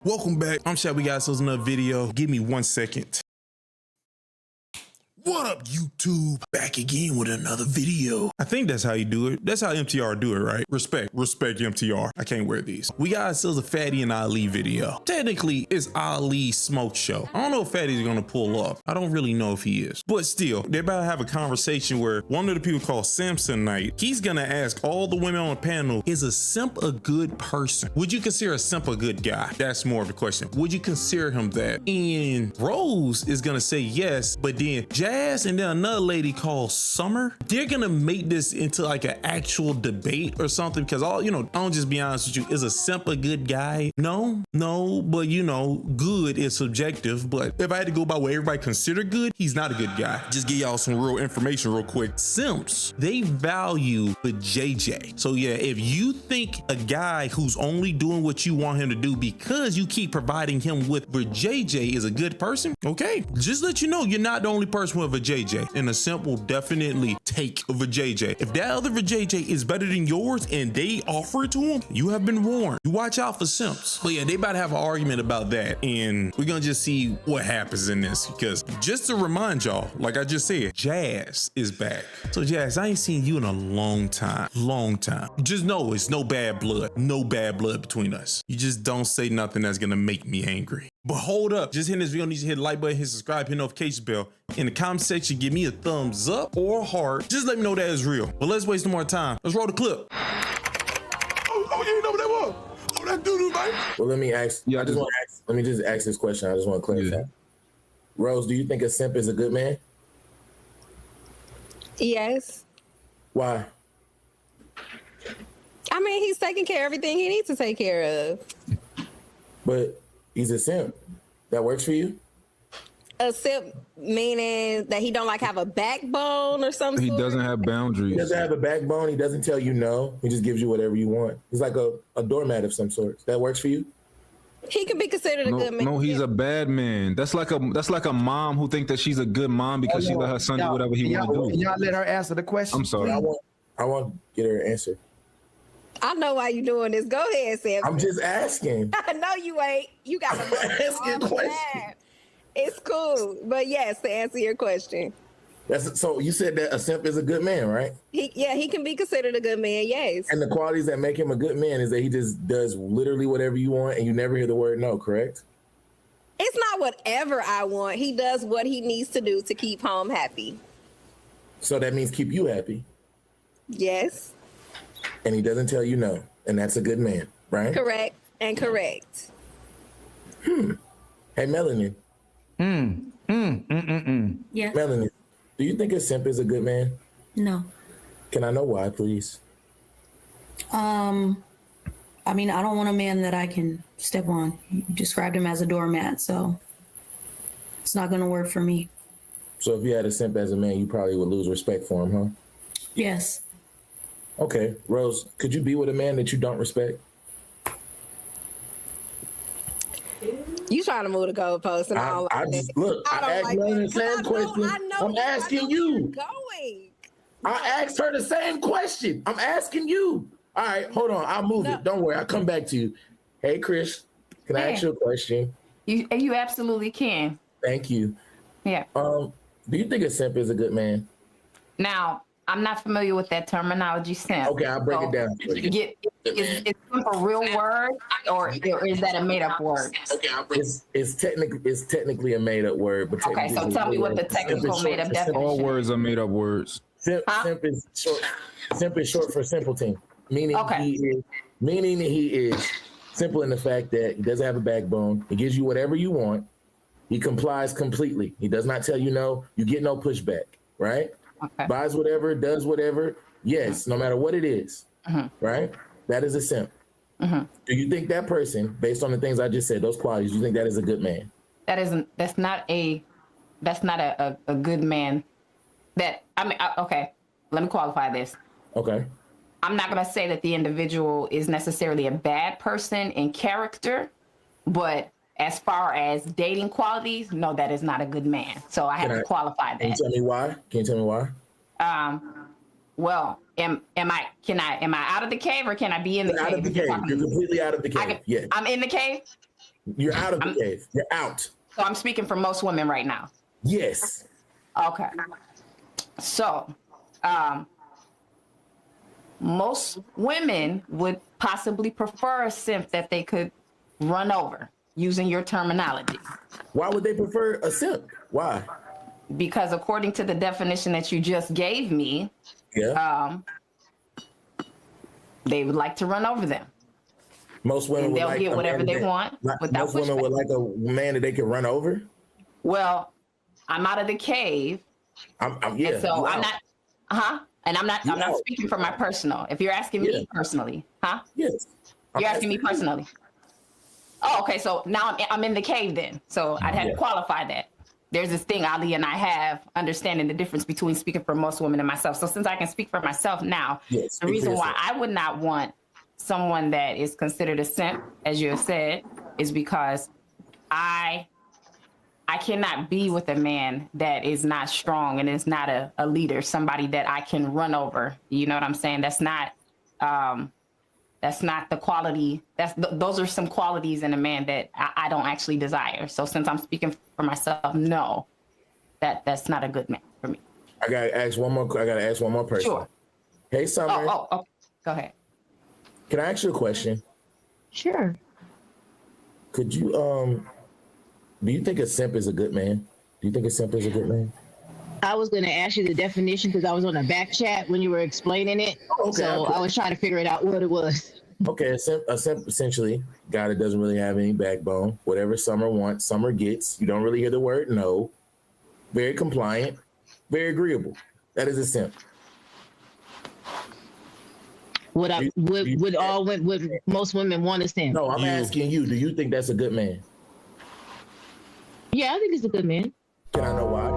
Welcome back. I'm Shabby Guys. So it's another video. Give me 1 second. What up, YouTube? Back again with another video. I think that's how you do it. That's how MTR do it, right? Respect MTR. I can't wear these. We got ourselves a Fatty and Ali video. Technically, it's Ali's smoke show. I don't know if Fatty's gonna pull off. I don't really know if he is. But still, they're about to have a conversation where one of the people called Samsonite, he's gonna ask all the women on the panel, is a simp a good person? Would you consider a simp a good guy? That's more of the question. Would you consider him that? And Rose is gonna say yes, but then Jazz and then another lady called Summer, they're gonna make this into like an actual debate or something, because I'll just be honest with you, is a simp a good guy? No, but good is subjective. But if I had to go by what everybody consider good, he's not a good guy. Just give y'all some real information real quick. Simps, they value the JJ. So yeah, if you think a guy who's only doing what you want him to do because you keep providing him with the JJ is a good person, okay, just let you know you're not the only person with a JJ, and a simp will definitely take a JJ. If that other JJ is better than yours and they offer it to him, you have been warned. You watch out for simps. But yeah, they about to have an argument about that, and we're gonna just see what happens in this, because just to remind y'all, like I just said, Jazz is back. So Jazz, I ain't seen you in a long time. Just know it's no bad blood between us. You just don't say nothing that's gonna make me angry. But hold up, just hitting this video, need to hit the like button, hit subscribe, hit notification bell. In the comment section, give me a thumbs up or a heart. Just let me know that is real. But let's waste no more time. Let's roll the clip. Oh, you know what that was? Oh, that doo-doo, man. Well, let me ask. Yeah, let me just ask this question. I just want to clarify. Yeah. Rose, do you think a simp is a good man? Yes. Why? I mean, he's taking care of everything he needs to take care of. But he's a simp. That works for you? A simp meaning that he don't have a backbone or something. He doesn't have boundaries. He doesn't have a backbone. He doesn't tell you no. He just gives you whatever you want. He's like a doormat of some sort. That works for you? He can be considered a good man. No, he's a bad man. That's like a mom who thinks that she's a good mom because she let her son do whatever he want to do. Y'all let her answer the question. I'm sorry. I want to get her an answer. I know why you're doing this. Go ahead, Sam. I'm just asking. I know you ain't. You got to asking question. It's cool, but yes, to answer your question. So you said that a simp is a good man, right? He can be considered a good man, yes. And the qualities that make him a good man is that he just does literally whatever you want and you never hear the word no, correct? It's not whatever I want. He does what he needs to do to keep home happy. So that means keep you happy. Yes. And he doesn't tell you no, and that's a good man, right? Correct and correct. Hey, Melanie. Yeah. Melanie, do you think a simp is a good man? No. Can I know why, please? I mean, I don't want a man that I can step on. You described him as a doormat, so it's not going to work for me. So if you had a simp as a man, you probably would lose respect for him, huh? Yes. Okay, Rose, could you be with a man that you don't respect? You trying to move the goalpost, and I don't like that. Look, I asked Melanie the same question. I'm asking you. I asked her the same question. I'm asking you. All right, hold on. I'll move it. Don't worry. I'll come back to you. Hey, Chris, can I ask you a question? You absolutely can. Thank you. Yeah. Do you think a simp is a good man? Now, I'm not familiar with that terminology, simp. Okay, I'll break it down for you. Is simp a real word, or is that a made-up word? It's technically a made-up word. But okay, so tell me what the technical made-up definition. All words are made-up words. Simp is short for simpleton, meaning he is simple in the fact that he doesn't have a backbone. He gives you whatever you want. He complies completely. He does not tell you no. You get no pushback, right? Okay. Buys whatever, does whatever. Yes, no matter what it is, right? That is a simp. Do you think that person, based on the things I just said, those qualities, you think that is a good man? That's not a good man. Okay, let me qualify this. Okay. I'm not going to say that the individual is necessarily a bad person in character, but as far as dating qualities, no, that is not a good man. So I have to qualify that. Can you tell me why? Can you tell me why? Well, am I out of the cave, or can I be in the cave? Out of the cave. You're completely out of the cave. Yeah. I'm in the cave. You're out of the cave. You're out. So I'm speaking for most women right now. Yes. Okay. So, most women would possibly prefer a simp that they could run over, using your terminology. Why would they prefer a simp? Why? Because according to the definition that you just gave me, they would like to run over them. Most women and would they'll like get whatever they want without most women would like a man that they can run over. Well, I'm out of the cave. I'm so I'm not, and I'm not speaking for my personal. If you're asking me personally, Yes. You're asking me personally. Oh, okay. So now I'm in the cave then. So I'd have to qualify that. There's this thing Ali and I have understanding the difference between speaking for most women and myself. So since I can speak for myself now, the reason why I would not want someone that is considered a simp, as you have said, is because I cannot be with a man that is not strong and is not a leader, somebody that I can run over. You know what I'm saying? That's not the quality. Those are some qualities in a man that I don't actually desire. So since I'm speaking for myself, no, that's not a good man for me. I gotta ask one more person. Sure. Hey, Summer. Oh, go ahead. Can I ask you a question? Sure. Could you do you think a simp is a good man? Do you think a simp is a good man? I was going to ask you the definition because I was on the back chat when you were explaining it. So I was trying to figure it out what it was. Okay, a simp essentially guy that doesn't really have any backbone. Whatever Summer wants, Summer gets. You don't really hear the word no. Very compliant, very agreeable. That is a simp. Would most women want a simp? No, I'm asking you. Do you think that's a good man? Yeah, I think he's a good man. Can I know why?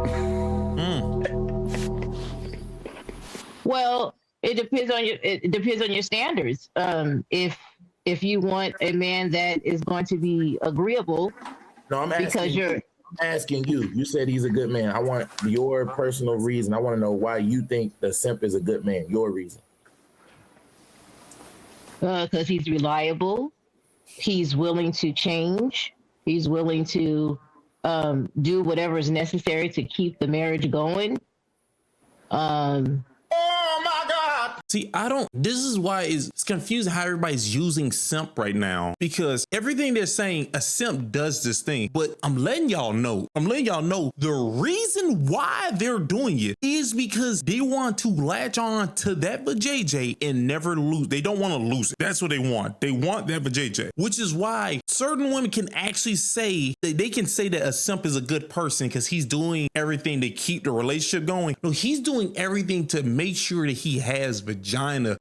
Well, it depends on your standards. If you want a man that is going to be agreeable, no, I'm asking you. You said he's a good man. I want your personal reason. I want to know why you think the simp is a good man. Your reason. Because he's reliable. He's willing to change. He's willing to do whatever is necessary to keep the marriage going. Oh my God. See, this is why it's confusing how everybody's using simp right now, because everything they're saying, a simp does this thing, but I'm letting y'all know the reason why they're doing it is because they want to latch on to that vajayjay and never lose. They don't want to lose it. That's what they want. They want that vajayjay, which is why certain women can actually say that they can say that a simp is a good person because he's doing everything to keep the relationship going. No, he's doing everything to make sure that he has vagina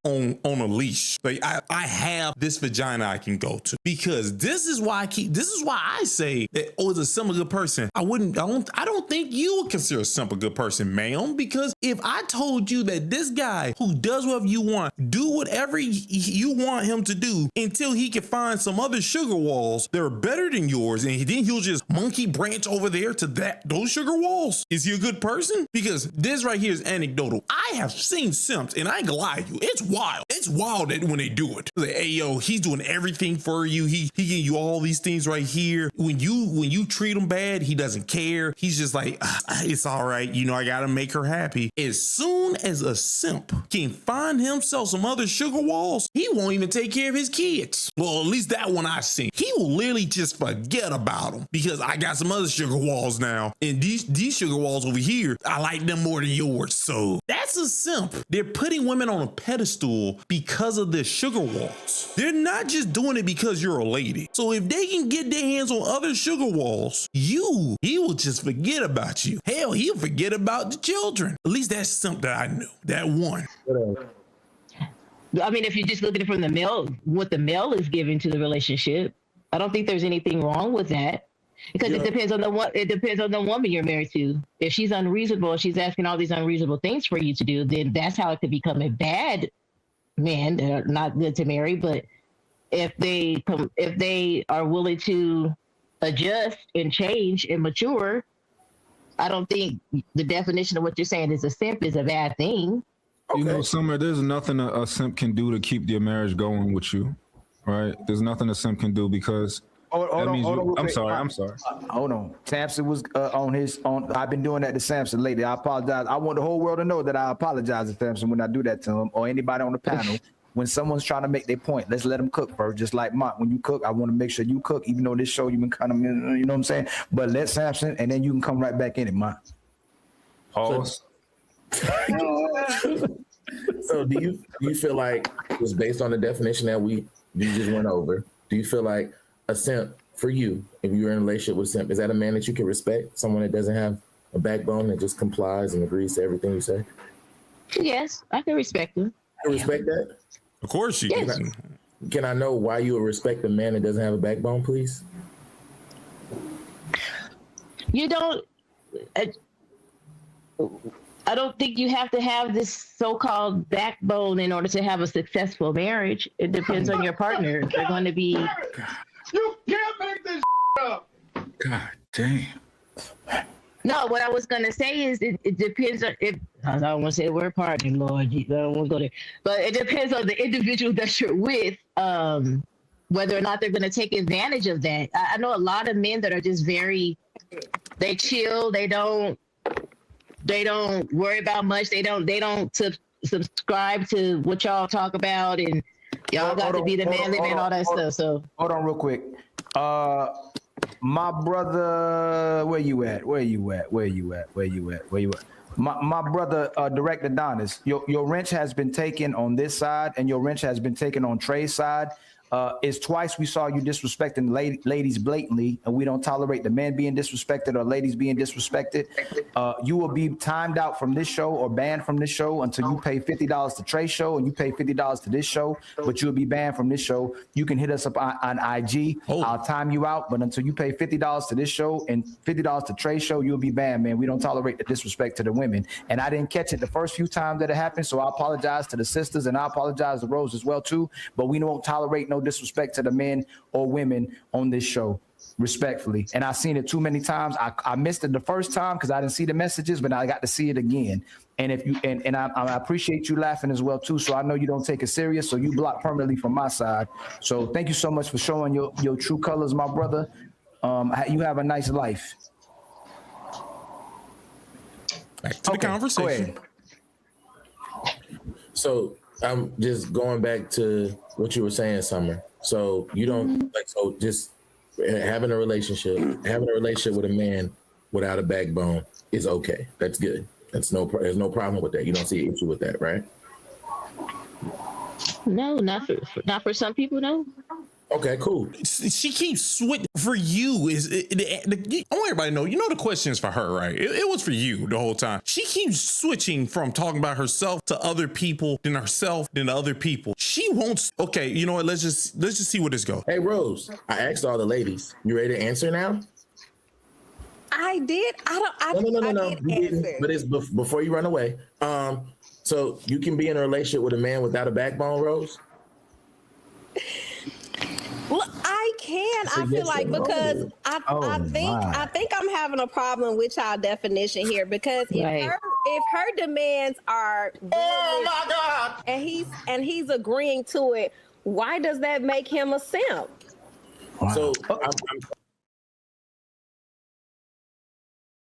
on a leash. Like I have this vagina I can go to, because this is why I say that, is a simp a good person? I don't think you would consider a simp a good person, ma'am, because if I told you that this guy who does whatever you want, do whatever you want him to do until he can find some other sugar walls that are better than yours, and then he'll just monkey branch over there to those sugar walls, is he a good person? Because this right here is anecdotal. I have seen simps, and I ain't gonna lie to you, it's wild. It's wild that when they do it. Like, hey yo, he's doing everything for you. He giving you all these things right here. When you treat him bad, he doesn't care. He's just like, it's all right. I gotta make her happy. As soon as a simp can find himself some other sugar walls, he won't even take care of his kids. Well, at least that one I've seen. He will literally just forget about them because I got some other sugar walls now, and these sugar walls over here, I like them more than yours. So that's a simp. They're putting women on a pedestal because of their sugar walls. They're not just doing it because you're a lady. So if they can get their hands on other sugar walls, he will just forget about you. Hell, he'll forget about the children. At least that's something that I knew. That one. I mean, if you just look at it from the male, what the male is giving to the relationship, I don't think there's anything wrong with that. Because it depends on the woman you're married to. If she's unreasonable, she's asking all these unreasonable things for you to do, then that's how it could become a bad man. They're not good to marry. But if they are willing to adjust and change and mature, I don't think the definition of what you're saying is a simp is a bad thing. Okay. Summer, there's nothing a simp can do to keep your marriage going with you, right? There's nothing a simp can do, because I'm sorry. Hold on. Samson was on. I've been doing that to Samson lately. I apologize. I want the whole world to know that I apologize to Samson when I do that to him or anybody on the panel. When someone's trying to make their point, let's let them cook first. Just like Mont, when you cook, I want to make sure you cook, even though this show you've been kind of, you know what I'm saying? But let Samson, and then you can come right back in it, Mont. Pause. So do you feel like it's based on the definition that you just went over? Do you feel like a simp for you, if you're in a relationship with a simp, is that a man that you can respect? Someone that doesn't have a backbone that just complies and agrees to everything you say? Yes, I can respect him. You respect that? Of course you Yes. Can I know why you would respect a man that doesn't have a backbone, please? You don't. I don't think you have to have this so-called backbone in order to have a successful marriage. It depends on your partner. They're going to be. You can't make this up. God damn. No, what I was going to say is it depends on if I don't want to say the word partner, Lord. I don't want to go there. But it depends on the individual that you're with, whether or not they're going to take advantage of that. I know a lot of men that are just they chill. They don't worry about much. They don't subscribe to what y'all talk about, and y'all got to be the man, all that stuff. So hold on real quick. My brother, where you at? My brother, Director Donis, your wrench has been taken on this side, and your wrench has been taken on Trey's side. It's twice we saw you disrespecting ladies blatantly, and we don't tolerate the men being disrespected or ladies being disrespected. You will be timed out from this show or banned from this show until you pay $50 to Trey's show and you pay $50 to this show, but you'll be banned from this show. You can hit us up on IG. I'll time you out, but until you pay $50 to this show and $50 to Trey's show, you'll be banned, man. We don't tolerate the disrespect to the women. And I didn't catch it the first few times that it happened, so I apologize to the sisters and I apologize to Rose as well too, but we don't tolerate no disrespect to the men or women on this show, respectfully. And I've seen it too many times. I missed it the first time because I didn't see the messages, but I got to see it again. And if you and I appreciate you laughing as well too. So I know you don't take it serious. So you block permanently from my side. So thank you so much for showing your true colors, my brother. You have a nice life. Back to the conversation. So I'm just going back to what you were saying, Summer. So you don't just having a relationship with a man without a backbone is okay. That's good. There's no problem with that. You don't see an issue with that, right? no, not for some people. No. Okay, cool. She keeps switching for you. I want everybody to know, the question is for her, right? It was for you the whole time. She keeps switching from talking about herself to other people, then herself, then to other people. She won't. Okay, you know what? Let's just see where this goes. Hey, Rose, I asked all the ladies. You ready to answer now? I did. No. You didn't, but it's before you run away. So you can be in a relationship with a man without a backbone, Rose? Well, I can. I feel like because I think I'm having a problem with y'all definition here because if her demands are my God, and he's agreeing to it, why does that make him a simp? Wow. So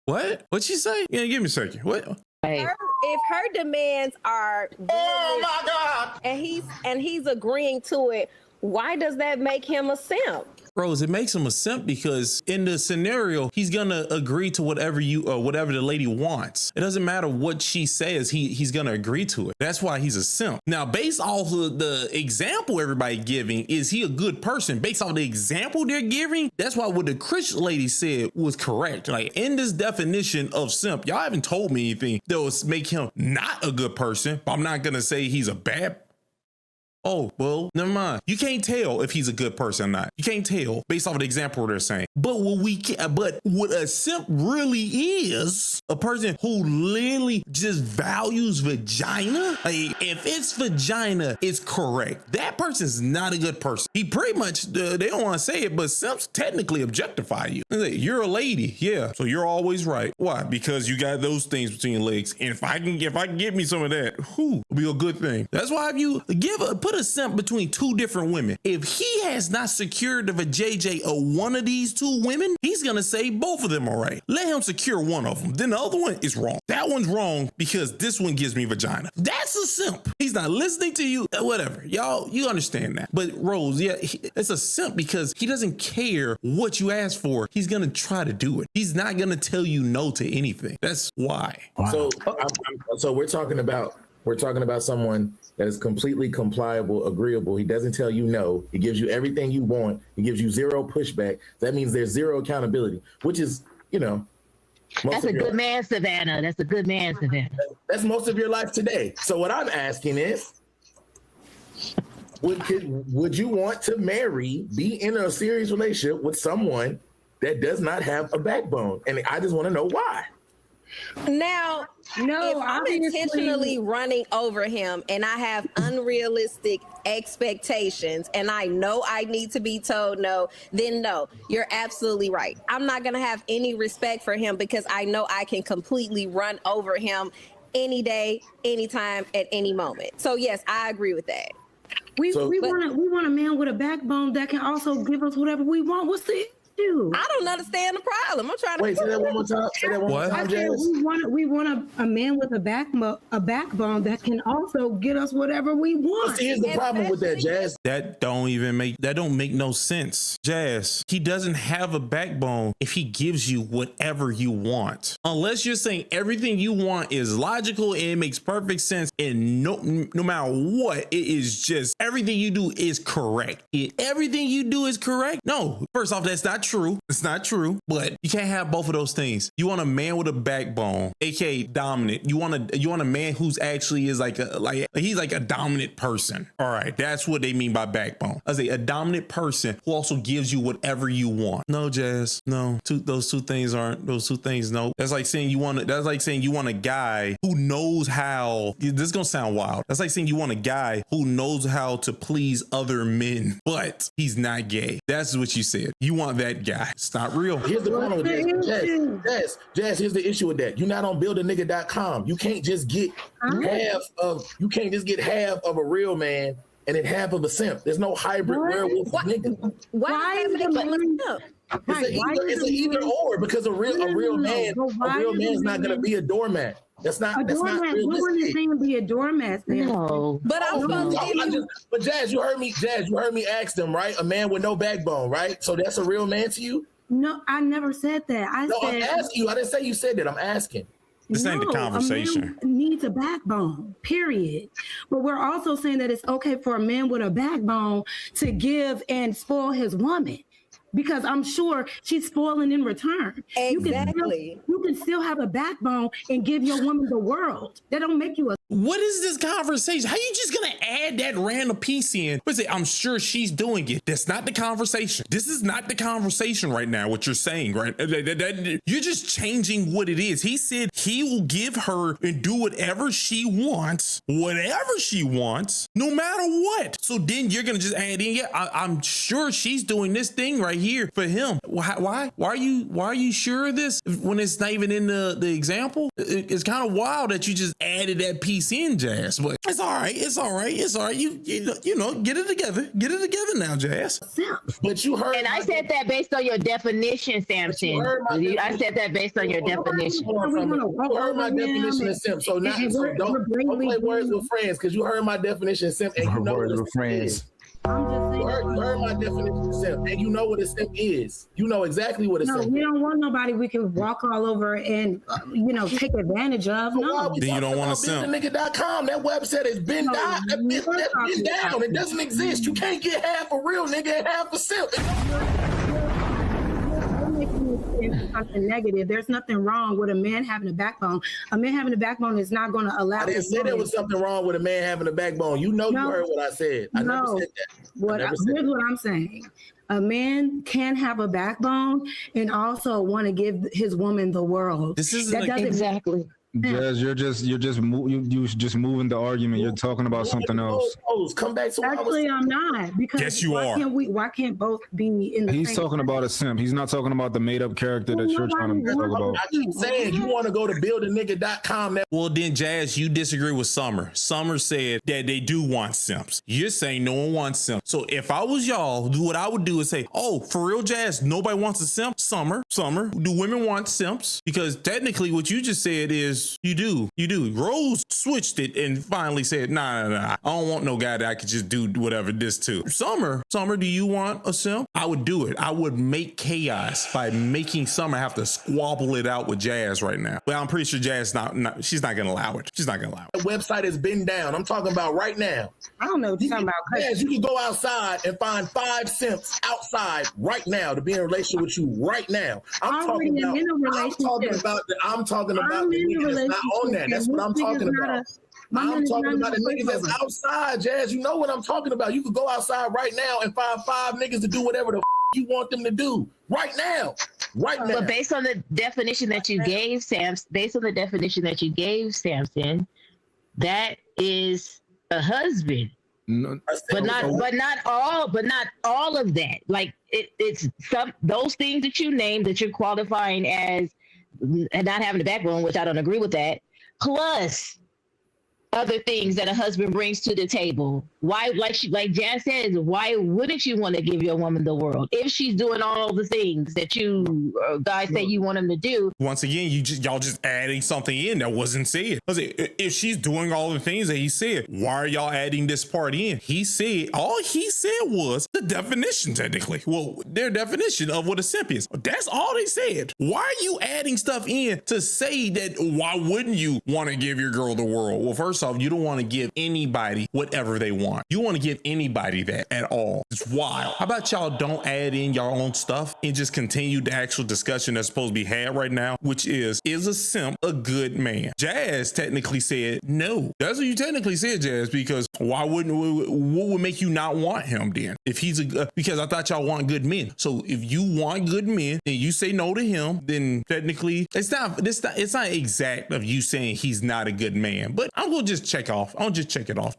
What'd she say? Yeah, give me a second. What? If her demands are my God, and he's agreeing to it, why does that make him a simp? Rose, it makes him a simp because in the scenario, he's gonna agree to whatever the lady wants. It doesn't matter what she says, he's gonna agree to it. That's why he's a simp. Now, based off of the example everybody giving, is he a good person? Based off the example they're giving, that's why what the Christian lady said was correct. Like in this definition of simp, y'all haven't told me anything that would make him not a good person. But I'm not gonna say he's a bad. Oh, well, never mind. You can't tell if he's a good person or not. You can't tell based off of the example they're saying. But what a simp really is, a person who literally just values vagina. Like, if it's vagina, it's correct. That person's not a good person. He pretty much, they don't want to say it, but simps technically objectify you. You're a lady. Yeah. So you're always right. Why? Because you got those things between your legs. And if I can get me some of that, it'll be a good thing. That's why if you put put a simp between two different women. If he has not secured the vajayjay of one of these two women, he's gonna say both of them are right. Let him secure one of them. Then the other one is wrong. That one's wrong because this one gives me vagina. That's a simp. He's not listening to you. Whatever, y'all, you understand that. But Rose, yeah, it's a simp because he doesn't care what you ask for. He's gonna try to do it. He's not gonna tell you no to anything. That's why. Wow. So we're talking about someone that is completely compliable, agreeable. He doesn't tell you no. He gives you everything you want. He gives you zero pushback. That means there's zero accountability, which is, you know, that's a good man, Savannah. That's a good man, Savannah. That's most of your life today. So what I'm asking is, would you want to be in a serious relationship with someone that does not have a backbone? And I just want to know why. Now, if I'm intentionally running over him and I have unrealistic expectations and I know I need to be told no, then no, you're absolutely right. I'm not going to have any respect for him because I know I can completely run over him any day, anytime, at any moment. So yes, I agree with that. We want a man with a backbone that can also give us whatever we want. What's the issue? I don't understand the problem. I'm trying to say that one more time. Say that one more time, Jazz. We want a man with a backbone that can also get us whatever we want. Here's the problem with that, Jazz. That don't make no sense. Jazz, he doesn't have a backbone if he gives you whatever you want. Unless you're saying everything you want is logical and it makes perfect sense, and no matter what, it is just everything you do is correct. Everything you do is correct. No, first off, that's not true. It's not true, but you can't have both of those things. You want a man with a backbone, aka dominant. You want a man who's actually is he's like a dominant person. All right, that's what they mean by backbone. I say a dominant person who also gives you whatever you want. No, Jazz, no. Those two things. No, that's like saying you want a guy who knows how. This is gonna sound wild. That's like saying you want a guy who knows how to please other men, but he's not gay. That's what you said. You want that guy. It's not real. Here's the problem with that. Jazz, here's the issue with that. You're not on buildanigga.com. You can't just get half of a real man and then half of a simp. There's no hybrid werewolf nigga. Why is it it's an either or, because a real man's not gonna be a doormat. That's not realistic. We wouldn't saying be a doormat. No. But but Jazz, you heard me ask them, right? A man with no backbone, right? So that's a real man to you? No, I never said that. I'm asking you. I didn't say you said that. I'm asking. This ain't the conversation. A man needs a backbone, period. But we're also saying that it's okay for a man with a backbone to give and spoil his woman, because I'm sure she's spoiling in return. Exactly. You can still have a backbone and give your woman the world. That don't make you a... What is this conversation? How you just gonna add that random piece in? I'm sure she's doing it. That's not the conversation. This is not the conversation right now, what you're saying, right? You're just changing what it is. He said he will give her and do whatever she wants, no matter what. So then you're gonna just add in, I'm sure she's doing this thing right here for him. Why are you sure of this when it's not even in the example? It's kind of wild that you just added that piece in, Jazz, but it's all right. You know, get it together now, Jazz. But you heard, and I said that based on your definition, Samson. I said that based on your definition. You heard my definition of simp. So now, don't play words with friends, because you heard my definition of simp, and you know words with friends. I'm just saying. You heard my definition of simp, and you know what a simp is. You know exactly what a simp is. We don't want nobody we can walk all over and take advantage of. No. Then you don't want a simp. buildanigga.com. That website has been down. It's down. It doesn't exist. You can't get half a real nigga and half a simp. Something negative. There's nothing wrong with a man having a backbone. A man having a backbone is not going to allow. I didn't say there was something wrong with a man having a backbone. You heard what I said. I never said that. Here's what I'm saying. A man can have a backbone and also want to give his woman the world. This is exactly. Jazz, you're just moving the argument. You're talking about something else. Come back to actually, I'm not, because yes, you are. Why can't both be in the He's talking about a simp. He's not talking about the made up character that you're trying to talk about. I keep saying you want to go to buildanigga.com. Well, then, Jazz, you disagree with Summer. Summer said that they do want simps. You're saying no one wants simps. So if I was y'all, what I would do is say, oh, for real, Jazz, nobody wants a simp? Summer, do women want simps? Because technically what you just said is you do. Rose switched it and finally said, nah. I don't want no guy that I could just do whatever this to. Summer, do you want a simp? I would do it. I would make chaos by making Summer have to squabble it out with Jazz right now. But I'm pretty sure Jazz she's not gonna allow it. She's not gonna allow it. The website has been down. I'm talking about right now. I don't know what you're talking about. Jazz, you can go outside and find 5 simps outside right now to be in a relationship with you right now. I'm talking about the nigga that's not on that. That's what I'm talking about. I'm talking about the niggas that's outside, Jazz. You know what I'm talking about. You could go outside right now and find 5 niggas to do whatever the you want them to do right now. But based on the definition that you gave, Samson, that is a husband. No, but not all of that. Like it's some those things that you named that you're qualifying as and not having a backbone, which I don't agree with that. Plus other things that a husband brings to the table. Why, like Jazz says, why wouldn't you want to give your woman the world if she's doing all the things that you guys say you want him to do? Once again, y'all just adding something in that wasn't said. If she's doing all the things that he said, why are y'all adding this part in? All he said was the definition, technically. Well, their definition of what a simp is. That's all they said. Why are you adding stuff in to say that? Why wouldn't you want to give your girl the world? Well, first off, you don't want to give anybody whatever they want. You want to give anybody that at all. It's wild. How about y'all don't add in your own stuff and just continue the actual discussion that's supposed to be had right now, which is a simp a good man? Jazz technically said no. That's what you technically said, Jazz, because what would make you not want him then? If he's because I thought y'all want good men. So if you want good men and you say no to him, then technically it's not exact of you saying he's not a good man. But I'm gonna just check it off.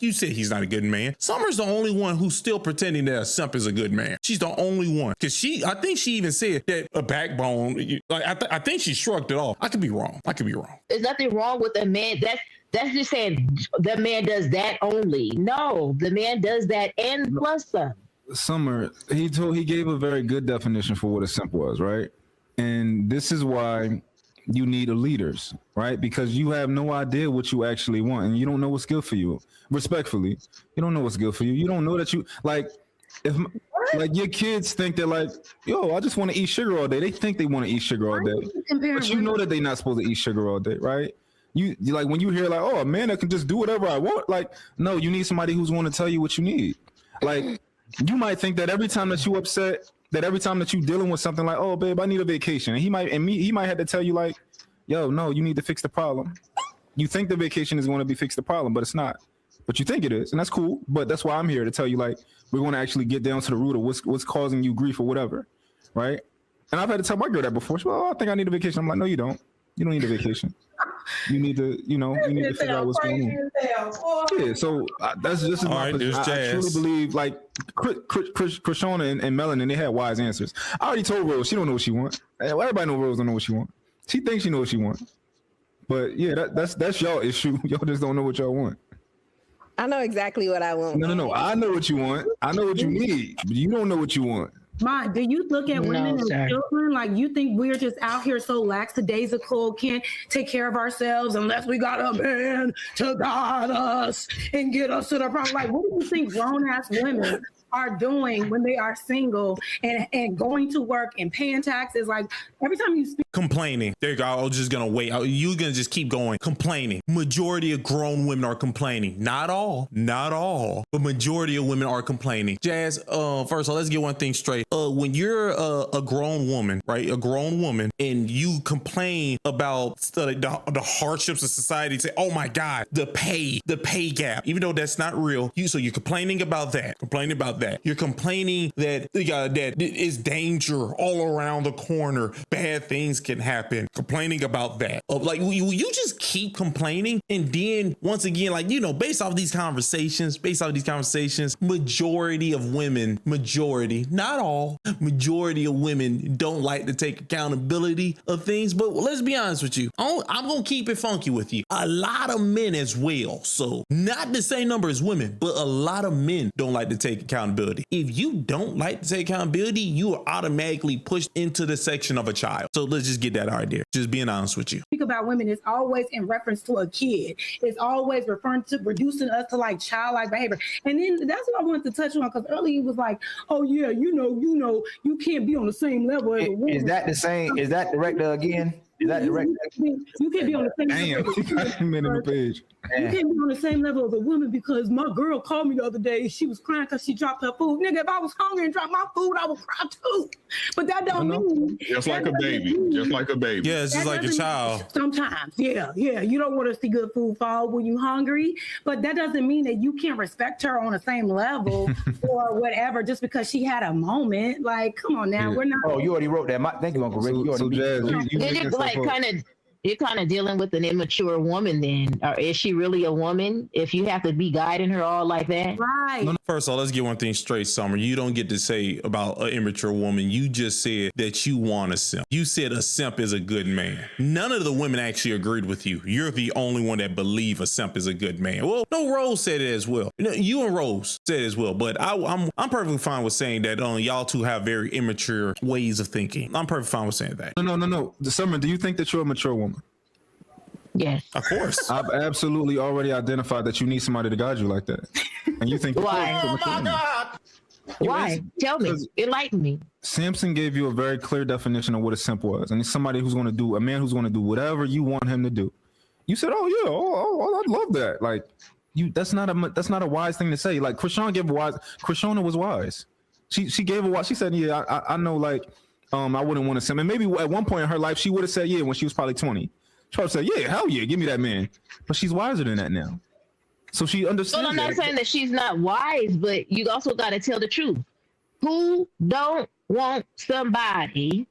You said he's not a good man. Summer's the only one who's still pretending that a simp is a good man. She's the only one, because I think she even said that a backbone. I think she shrugged it off. I could be wrong. There's nothing wrong with a man. That's just saying the man does that only. No, the man does that and plus some. Summer, he gave a very good definition for what a simp was, right? And this is why you need leaders, right? Because you have no idea what you actually want, and you don't know what's good for you. Respectfully, you don't know what's good for you. You don't know that if your kids think they're like, yo, I just want to eat sugar all day. They think they want to eat sugar all day, but you know that they're not supposed to eat sugar all day, right? You like when you hear like, oh, a man that can just do whatever I want. Like, no, you need somebody who's going to tell you what you need. Like, you might think that every time that you upset, that every time that you dealing with something like, oh, babe, I need a vacation. And he might have to tell you like, yo, no, you need to fix the problem. You think the vacation is going to fix the problem, but it's not. But you think it is, and that's cool. But that's why I'm here to tell you, like, we're going to actually get down to the root of what's causing you grief or whatever, right? And I've had to tell my girl that before. She's like, oh, I think I need a vacation. I'm like, no, you don't. You don't need a vacation. You need to, figure out what's going on. Yeah, so that's just my position. I truly believe, like, Krishana and Melanin, they had wise answers. I already told Rose she don't know what she wants. Everybody knows Rose don't know what she wants. She thinks she knows what she wants. But yeah, that's y'all issue. Y'all just don't know what y'all want. I know exactly what I want. No. I know what you want. I know what you need, but you don't know what you want. Ma, do you look at women and children like you think we're just out here so lackadaisical, can't take care of ourselves unless we got a man to guide us and get us to the front? Like, what do you think grown-ass women are doing when they are single and going to work and paying taxes? Like, every time you speak, complaining. There you go. I was just gonna wait. You're gonna just keep going. Complaining. Majority of grown women are complaining. Not all, but majority of women are complaining. Jazz, first of all, let's get one thing straight. When you're a grown woman, right? A grown woman, and you complain about the hardships of society, say, oh my God, the pay gap, even though that's not real. So you're complaining about that. that. You're complaining that that is danger all around the corner. Bad things can happen. Complaining about that. Like, you just keep complaining. And then once again, like, you know, based off these conversations, majority of women, not all, majority of women don't like to take accountability of things. But let's be honest with you. I'm going to keep it funky with you. A lot of men as well. So not the same number as women, but a lot of men don't like to take accountability. If you don't like to take accountability, you are automatically pushed into the section of a child. So let's just get that out there. Just being honest with you. Speak about women is always in reference to a kid. It's always referring to reducing us to like childlike behavior. And then that's what I wanted to touch on, because earlier he was like, oh yeah, you know, you can't be on the same level as a woman. Is that the same? Is that director again? Is that director? You can't be on the same level. You can't be on the same level as a woman, because my girl called me the other day. She was crying because she dropped her food. Nigga, if I was hungry and dropped my food, I would cry too. But that don't mean just like a baby. Just like a baby. Yeah, it's just like a child. Sometimes, yeah. You don't want to see good food fall when you're hungry, but that doesn't mean that you can't respect her on the same level or whatever just because she had a moment. Like, come on now, we're not. Oh, you already wrote that. Thank you, Uncle Rick. You already you're kind of dealing with an immature woman then. Or is she really a woman if you have to be guiding her all like that? Right. No, first of all, let's get one thing straight, Summer. You don't get to say about an immature woman. You just said that you want a simp. You said a simp is a good man. None of the women actually agreed with you. You're the only one that believe a simp is a good man. Well, no, Rose said it as well. You and Rose said it as well. But I'm perfectly fine with saying that y'all two have very immature ways of thinking. I'm perfectly fine with saying that. No. Summer, do you think that you're a mature woman? Yes. Of course. I've absolutely already identified that you need somebody to guide you like that. And you think why? Oh my God. Why? Tell me. Enlighten me. Samson gave you a very clear definition of what a simp was. And it's somebody who's going to do, a man who's going to do whatever you want him to do. You said, oh yeah, I'd love that. Like, that's not a wise thing to say. Like, Krishana was wise. She gave a wise. She said, yeah, I know, like, I wouldn't want to simp. And maybe at one point in her life, she would have said yeah when she was probably 20. She probably said, yeah, hell yeah, give me that man. But she's wiser than that now. So she understands. Well, I'm not saying that she's not wise, but you also got to tell the truth. Who don't want somebody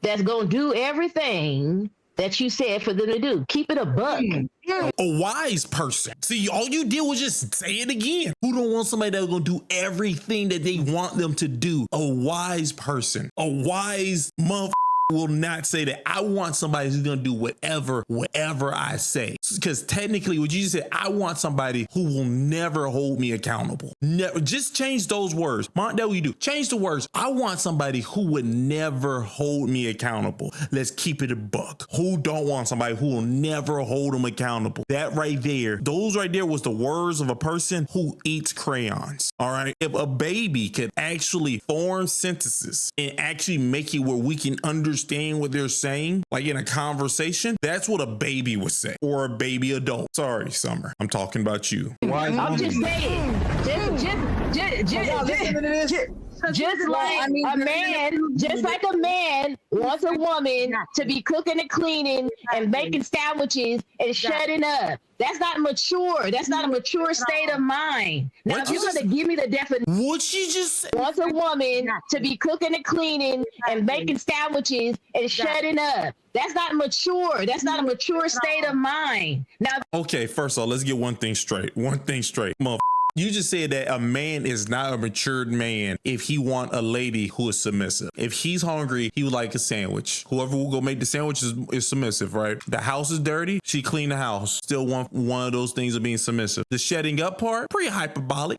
that's going to do everything that you said for them to do? Keep it a buck. A wise person. See, all you did was just say it again. Who don't want somebody that's going to do everything that they want them to do? A wise person. A wise motherfucker will not say that. I want somebody who's going to do whatever I say. Because technically what you just said, I want somebody who will never hold me accountable. Never. Just change those words. That's what you do. Change the words. I want somebody who would never hold me accountable. Let's keep it a buck. Who don't want somebody who will never hold them accountable? That right there, those right there was the words of a person who eats crayons. All right. If a baby could actually form sentences and actually make it where we can understand what they're saying, like in a conversation, that's what a baby would say, or a baby adult. Sorry, Summer, I'm talking about you. I'm just saying, just like a man wants a woman to be cooking and cleaning and making sandwiches and shutting up. That's not mature. That's not a mature state of mind. Now, if you're going to give me the definition, what you just said? Wants a woman to be cooking and cleaning and making sandwiches and shutting up. That's not mature. That's not a mature state of mind. Now, okay, first of all, let's get one thing straight. Motherfucker. You just said that a man is not a matured man if he want a lady who is submissive. If he's hungry, he would like a sandwich. Whoever will go make the sandwich is submissive, right? The house is dirty, she clean the house. Still want one of those things of being submissive. The shutting up part, pretty hyperbolic.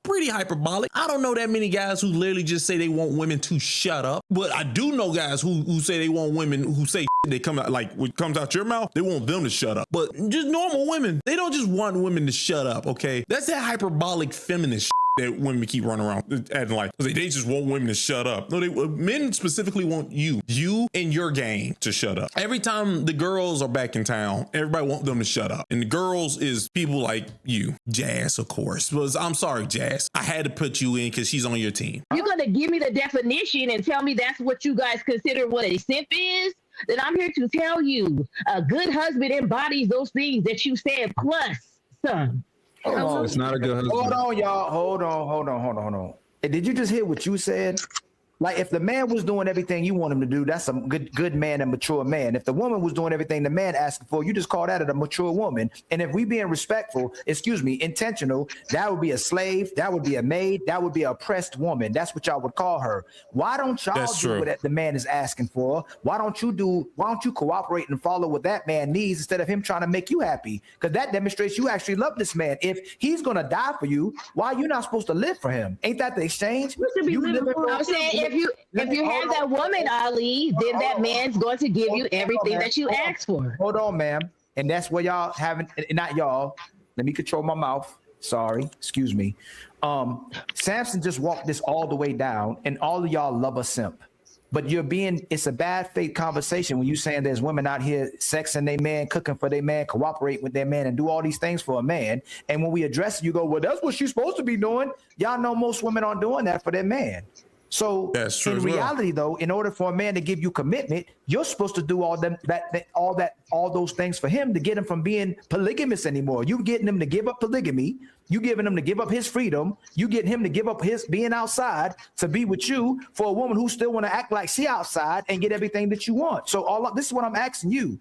I don't know that many guys who literally just say they want women to shut up, but I do know guys who say they want women who say they come out, like what comes out your mouth, they want them to shut up. But just normal women, they don't just want women to shut up, okay? That's that hyperbolic feminist that women keep running around acting like they just want women to shut up. No, men specifically want you and your gang to shut up. Every time the girls are back in town, everybody wants them to shut up. And the girls is people like you, Jazz, of course. But I'm sorry, Jazz, I had to put you in because she's on your team. You're gonna give me the definition and tell me that's what you guys consider what a simp is? Then I'm here to tell you, a good husband embodies those things that you said plus some. It's not a good husband. Hold on, y'all. Hold on. Did you just hear what you said? Like, if the man was doing everything you want him to do, that's a good man and mature man. If the woman was doing everything the man asked for, you just call that a mature woman. And if we being respectful, intentional, that would be a slave, that would be a maid, that would be an oppressed woman. That's what y'all would call her. Why don't y'all do what the man is asking for? Why don't you cooperate and follow what that man needs instead of him trying to make you happy? Because that demonstrates you actually love this man. If he's gonna die for you, why are you not supposed to live for him? Ain't that the exchange? I'm saying if you have that woman, Ali, then that man's going to give you everything that you asked for. Hold on, ma'am. And that's where y'all haven't, not y'all. Let me control my mouth. Sorry, excuse me. Samson just walked this all the way down, and all of y'all love a simp. But it's a bad faith conversation when you saying there's women out here sexing their man, cooking for their man, cooperate with their man, and do all these things for a man. And when we address it, you go, well, that's what she's supposed to be doing. Y'all know most women aren't doing that for their man. So in reality, though, in order for a man to give you commitment, you're supposed to do all those things for him to get him from being polygamous anymore. You getting him to give up polygamy. You giving him to give up his freedom. You getting him to give up his being outside to be with you for a woman who still want to act like she outside and get everything that you want. So this is what I'm asking you.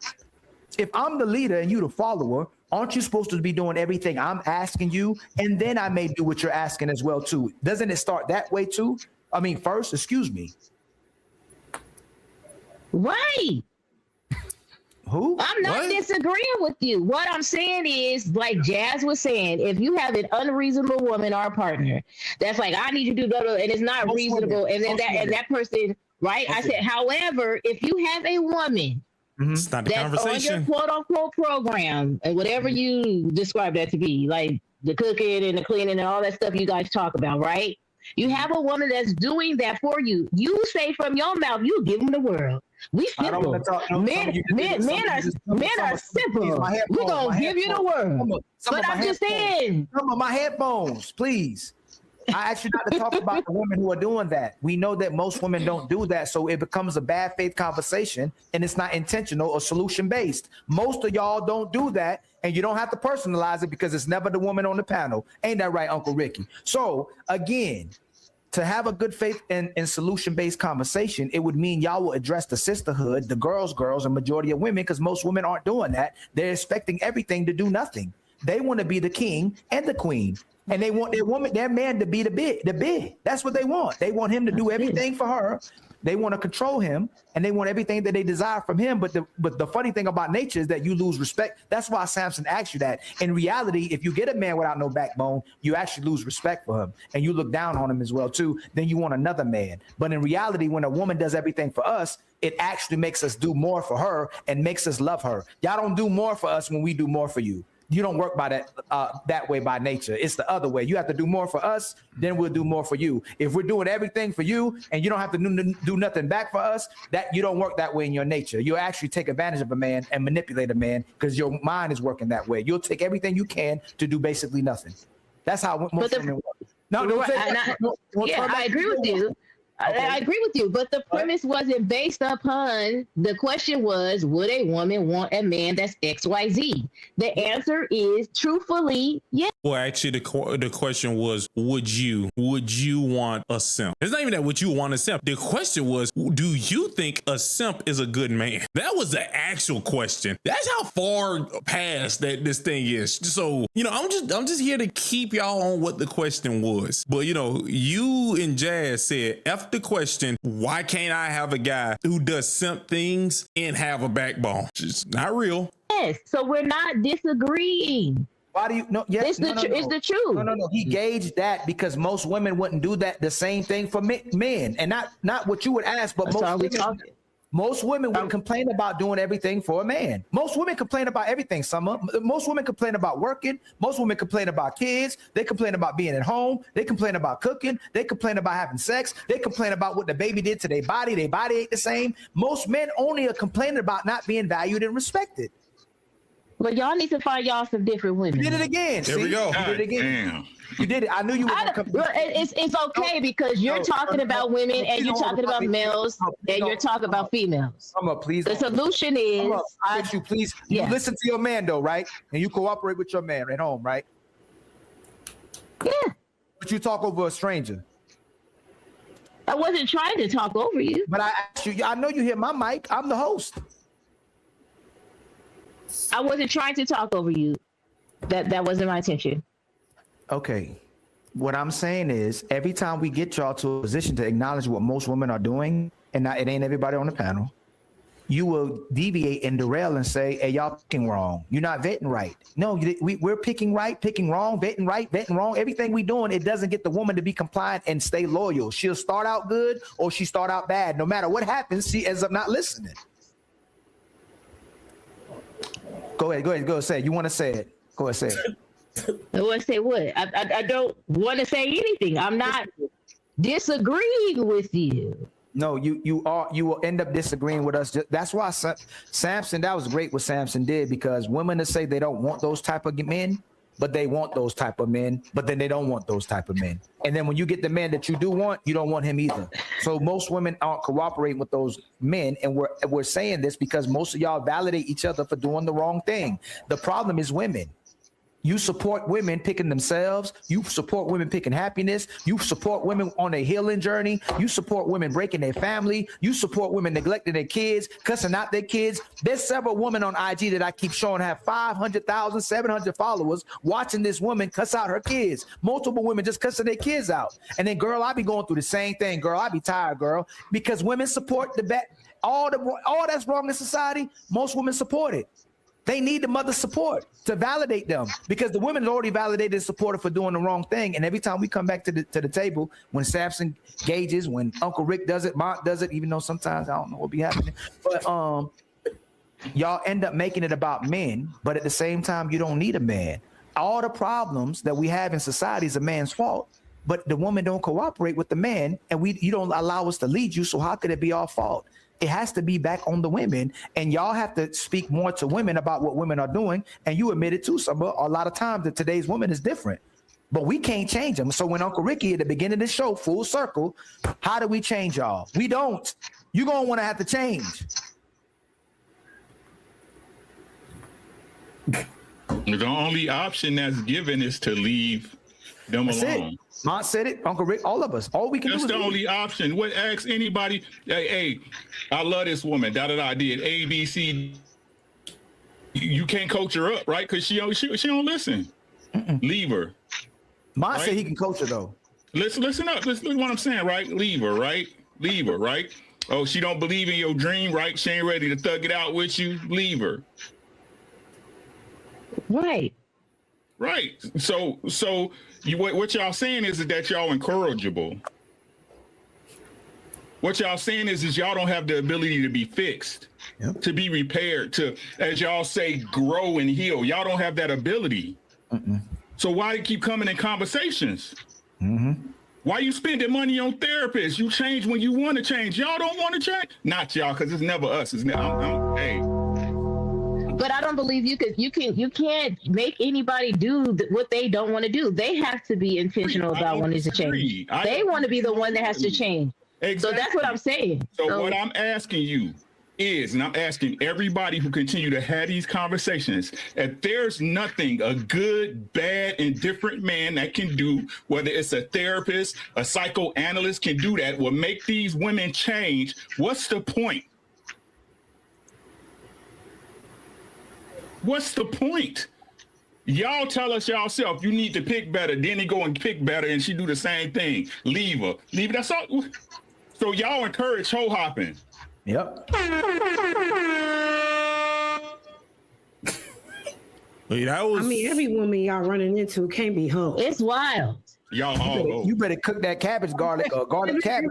If I'm the leader and you the follower, aren't you supposed to be doing everything I'm asking you? And then I may do what you're asking as well, too. Doesn't it start that way, too? I mean, first, excuse me. Right. Who? I'm not disagreeing with you. What I'm saying is, like Jazz was saying, if you have an unreasonable woman or partner that's like, I need you to do blah, blah, and it's not reasonable, and then that person, right? I said, however, if you have a woman it's not the that's conversation. on your quote unquote program, and whatever you describe that to be, like the cooking and the cleaning and all that stuff you guys talk about, right? You have a woman that's doing that for you. You say from your mouth, you give them the world. We simple. Men are simple. We're gonna give you the world. But I'm just saying. Some of my headphones, please. I asked you not to talk about the women who are doing that. We know that most women don't do that, so it becomes a bad faith conversation, and it's not intentional or solution based. Most of y'all don't do that, and you don't have to personalize it because it's never the woman on the panel. Ain't that right, Uncle Ricky? So again, to have a good faith and solution-based conversation, it would mean y'all will address the sisterhood, the girls, and majority of women, because most women aren't doing that. They're expecting everything to do nothing. They want to be the king and the queen. And they want their man to be the big. That's what they want. They want him to do everything for her. They want to control him, and they want everything that they desire from him. But the funny thing about nature is that you lose respect. That's why Samson asked you that. In reality, if you get a man without no backbone, you actually lose respect for him, and you look down on him as well too. Then you want another man. But in reality, when a woman does everything for us, it actually makes us do more for her and makes us love her. Y'all don't do more for us when we do more for you. You don't work by that way by nature. It's the other way. You have to do more for us, then we'll do more for you. If we're doing everything for you and you don't have to do nothing back for us, that you don't work that way in your nature. You'll actually take advantage of a man and manipulate a man because your mind is working that way. You'll take everything you can to do basically nothing. That's how most women work. I agree with you. Okay. I agree with you, but the premise wasn't based upon, the question was, would a woman want a man that's XYZ? The answer is, truthfully, yes. Well, actually, the question was, would you want a simp? It's not even that would you want a simp. The question was, do you think a simp is a good man? That was the actual question. That's how far past that this thing is. So, I'm just here to keep y'all on what the question was. But, you and Jazz said, F the question, why can't I have a guy who does simp things and have a backbone? It's not real. Yes, so we're not disagreeing. Why do you know? Yes, it's the truth. No. He gauged that because most women wouldn't do that the same thing for men, and not what you would ask, but most women would complain about doing everything for a man. Most women complain about everything, Summer. Most women complain about working. Most women complain about kids. They complain about being at home. They complain about cooking. They complain about having sex. They complain about what the baby did to their body. Their body ain't the same. Most men only are complaining about not being valued and respected. Well, y'all need to find y'all some different women. You did it again. There we go. You did it again. Damn. You did it. I knew you were going to come. It's okay because you're talking about women and you're talking about males and you're talking about females. Please. The solution is. I ask you, please. You listen to your man, though, right? And you cooperate with your man at home, right? Yeah. But you talk over a stranger. I wasn't trying to talk over you. But I asked you, I know you hear my mic. I'm the host. I wasn't trying to talk over you. That wasn't my intention. Okay. What I'm saying is every time we get y'all to a position to acknowledge what most women are doing, and it ain't everybody on the panel, you will deviate and derail and say, hey, y'all picking wrong. You're not vetting right. No, we're picking right, picking wrong, vetting wrong. Everything we doing, it doesn't get the woman to be compliant and stay loyal. She'll start out good or she start out bad. No matter what happens, she ends up not listening. Go ahead, say it. You want to say it. Go ahead, say it. I want to say what? I don't want to say anything. I'm not disagreeing with you. No, you will end up disagreeing with us. That's why Samson, that was great what Samson did, because women that say they don't want those type of men, but they want those type of men, but then they don't want those type of men. And then when you get the man that you do want, you don't want him either. So most women aren't cooperating with those men. And we're saying this because most of y'all validate each other for doing the wrong thing. The problem is women. You support women picking themselves. You support women picking happiness. You support women on a healing journey. You support women breaking their family. You support women neglecting their kids, cussing out their kids. There's several women on IG that I keep showing have 500,000, 700 followers watching this woman cuss out her kids. Multiple women just cussing their kids out. And then, girl, I be going through the same thing, girl. I be tired, girl, because women support all that's wrong in society. Most women support it. They need the mother's support to validate them, because the women already validated and supported for doing the wrong thing. And every time we come back to the table, when Samson gauges, when Uncle Rick does it, Mont does it, even though sometimes I don't know what be happening, but y'all end up making it about men. But at the same time, you don't need a man. All the problems that we have in society is a man's fault. But the woman don't cooperate with the man, and you don't allow us to lead you. So how could it be our fault? It has to be back on the women, and y'all have to speak more to women about what women are doing. And you admitted to a lot of times that today's woman is different, but we can't change them. So when Uncle Ricky at the beginning of the show, full circle, how do we change y'all? We don't. You're going to want to have to change. The only option that's given is to leave them alone. Mont said it, Uncle Rick, all of us. All we can do is that's the only option. What, ask anybody, hey, I love this woman, I did A, B, C. You can't coach her up, right? Because she don't listen. Leave her. Mont said he can coach her, though. Listen up. Listen what I'm saying, right? Leave her, right? Leave her, right? Oh, she don't believe in your dream, right? She ain't ready to thug it out with you. Leave her. Right. Right. So what y'all saying is that y'all incorrigible. What y'all saying is y'all don't have the ability to be fixed, to be repaired, to, as y'all say, grow and heal. Y'all don't have that ability. So why do you keep coming in conversations? Why you spending money on therapists? You change when you want to change. Y'all don't want to change? Not y'all, because it's never us. It's never, hey. But I don't believe you can't make anybody do what they don't want to do. They have to be intentional about wanting to change. They want to be the one that has to change. Exactly. So that's what I'm saying. So what I'm asking you is, and I'm asking everybody who continue to have these conversations, if there's nothing a good, bad, indifferent man that can do, whether it's a therapist, a psychoanalyst can do that, will make these women change, what's the point? What's the point? Y'all tell us yourself you need to pick better, then they go and pick better, and she do the same thing. Leave her. That's all. So y'all encourage hoe hopping. Yep. Every woman y'all running into can't be hoe. It's wild. Y'all, you better cook that cabbage, garlic cabbage.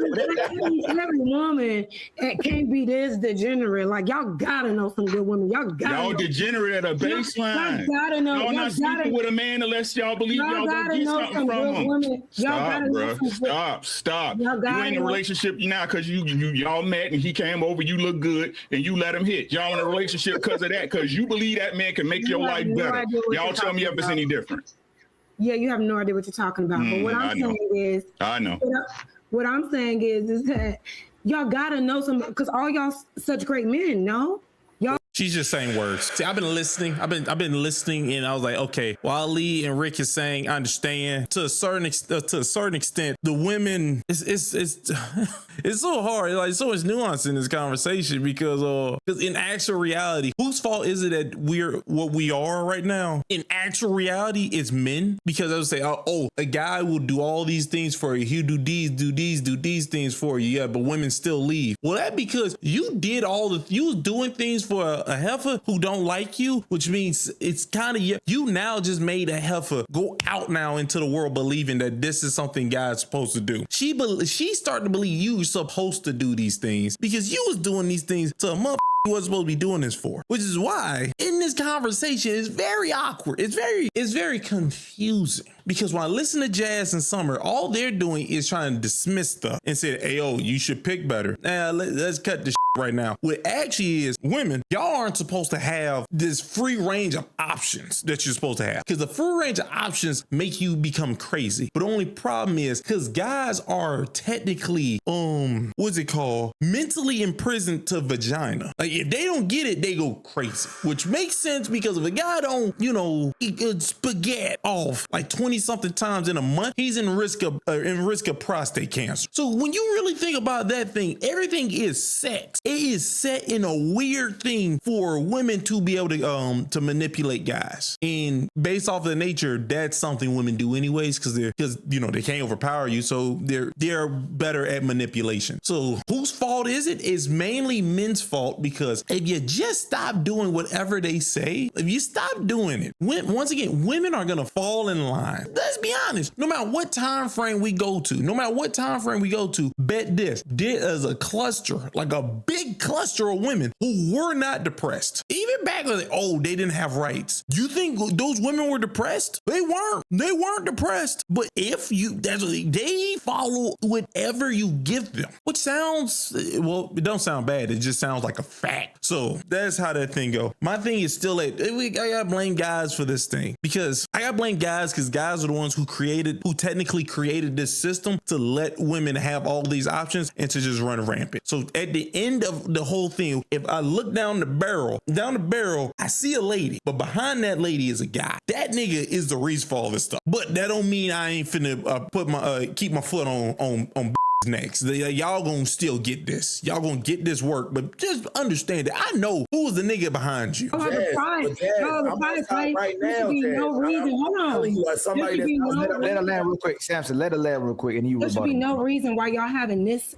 Every woman can't be this degenerate. Like, y'all gotta know some good women. Y'all degenerate at a baseline. Y'all gotta know. Y'all not sleeping with a man unless y'all believe y'all gonna get something from him. Stop, bro. Stop. You ain't in a relationship now because y'all met and he came over. You look good and you let him hit. Y'all in a relationship because of that, because you believe that man can make your life better. Y'all tell me if it's any different. Yeah, you have no idea what you're talking about. But what I'm saying is, I know. What I'm saying is that y'all gotta know some, because all y'all such great men, no? Y'all She's just saying words. See, I've been listening. I've been listening, and I was like, okay, while Ali and Rick is saying, I understand to a certain extent. The women, it's so hard. Like so much nuance in this conversation because in actual reality, whose fault is it that we're what we are right now? In actual reality, it's men, because I would say, oh, a guy will do all these things for you. He'll do these things for you. Yeah, but women still leave. Well, that because you did you was doing things for a heifer who don't like you, which means it's kind of you now just made a heifer go out now into the world believing that this is something God's supposed to do. She started to believe you were supposed to do these things because you was doing these things to a mother you wasn't supposed to be doing this for, which is why in this conversation it's very awkward. It's very confusing because when I listen to Jazz and Summer, all they're doing is trying to dismiss stuff and say, hey, oh, you should pick better. Now let's cut this right now. What actually is, women, y'all aren't supposed to have this free range of options that you're supposed to have, because the free range of options make you become crazy. But the only problem is because guys are technically what's it called, mentally imprisoned to vagina. Like if they don't get it, they go crazy, which makes sense because if a guy don't eat spaghetti off like 20 something times in a month, he's in risk of prostate cancer. So when you really think about that thing, everything is sex. It is set in a weird thing for women to be able to manipulate guys, and based off of the nature, that's something women do anyways because they can't overpower you, so they're better at manipulation. So whose fault is it? It's mainly men's fault, because if you just stop doing whatever they say, if you stop doing it, once again, women are gonna fall in line. Let's be honest. No matter what time frame we go to, bet this. There is a cluster, like a big cluster of women who were not depressed. Even back when they didn't have rights. You think those women were depressed? They weren't depressed. But they follow whatever you give them, which sounds, well, it don't sound bad. It just sounds like a fact. So that's how that thing go. My thing is still I gotta blame guys for this thing, because guys are the ones who technically created this system to let women have all these options and to just run rampant. So at the end of the whole thing, if I look down the barrel, I see a lady, but behind that lady is a guy. That nigga is the reason for all this stuff. But that don't mean I ain't finna keep my foot on next. Y'all gonna still get this. Y'all gonna get this work, but just understand that I know who's the nigga behind you. Right now, no reason. Hold on. Let her land real quick, Samson. Let her land real quick, and you. There should be no reason why y'all having this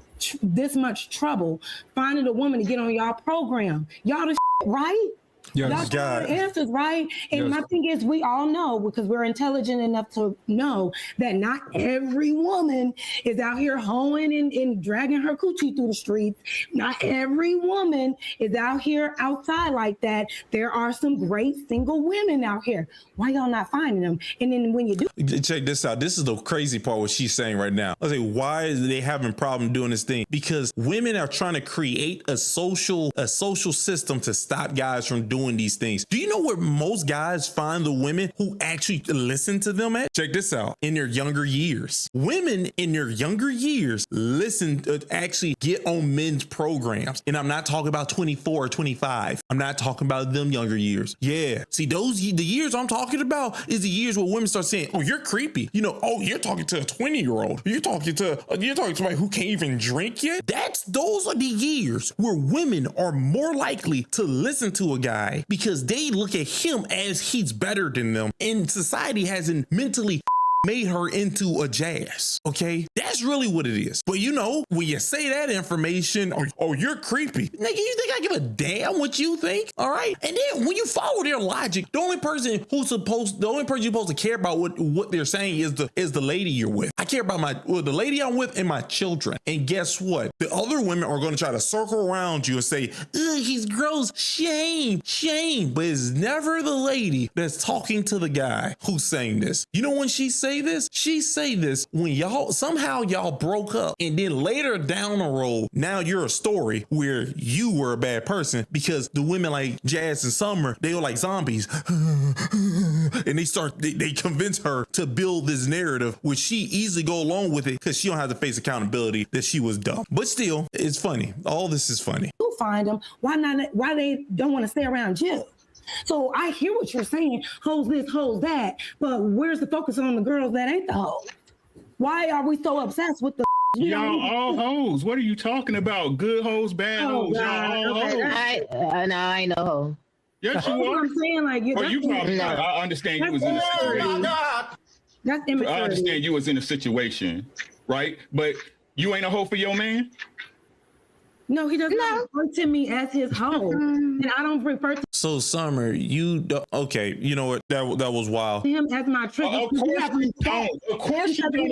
much trouble finding a woman to get on y'all program. Y'all the right? Yes, God. Answers right. And my thing is, we all know, because we're intelligent enough to know that not every woman is out here hoeing and dragging her coochie through the streets. Not every woman is out here outside like that. There are some great single women out here. Why y'all not finding them? And then when you do, check this out. This is the crazy part, what she's saying right now. I say, why is they having a problem doing this thing? Because women are trying to create a social system to stop guys from doing these things. Do you know where most guys find the women who actually listen to them at? Check this out. In their younger years. Women in their younger years listen to actually get on men's programs. And I'm not talking about 24 or 25. I'm not talking about them younger years. Yeah. See, the years I'm talking about is the years where women start saying, oh, you're creepy. You're talking to a 20-year-old. You're talking to somebody who can't even drink yet. Those are the years where women are more likely to listen to a guy because they look at him as he's better than them, and society hasn't mentally made her into a Jazz. Okay, that's really what it is. But when you say that information, oh, you're creepy, nigga, you think I give a damn what you think? All right. And then when you follow their logic, the only person you're supposed to care about what they're saying is the lady you're with. I care about the lady I'm with and my children. And guess what? The other women are going to try to circle around you and say, ugh, he's gross, shame. But it's never the lady that's talking to the guy who's saying this. You know when she say this? She say this when y'all broke up, and then later down the road, now you're a story where you were a bad person because the women like Jazz and Summer, they were like zombies. And they convince her to build this narrative, which she easily go along with it because she don't have to face accountability that she was dumb. But still, it's funny. All this is funny. Who do find them, why they don't want to stay around you? So I hear what you're saying, hoes this, hoes that, but where's the focus on the girls that ain't the hoes? Why are we so obsessed with the y'all all hoes? What are you talking about? Good hoes, bad hoes. Y'all all hoes. I ain't no hoe. Yes, you are. I'm saying, like, you probably. No. I understand you was in a situation. That's immaturity. I understand you was in a situation, right? But you ain't a hoe for your man. No, he doesn't refer to me as his hoe, and I don't refer to So Summer, you don't, okay? You know what? That was wild. him as my trigger. Of course you don't. Of course you don't.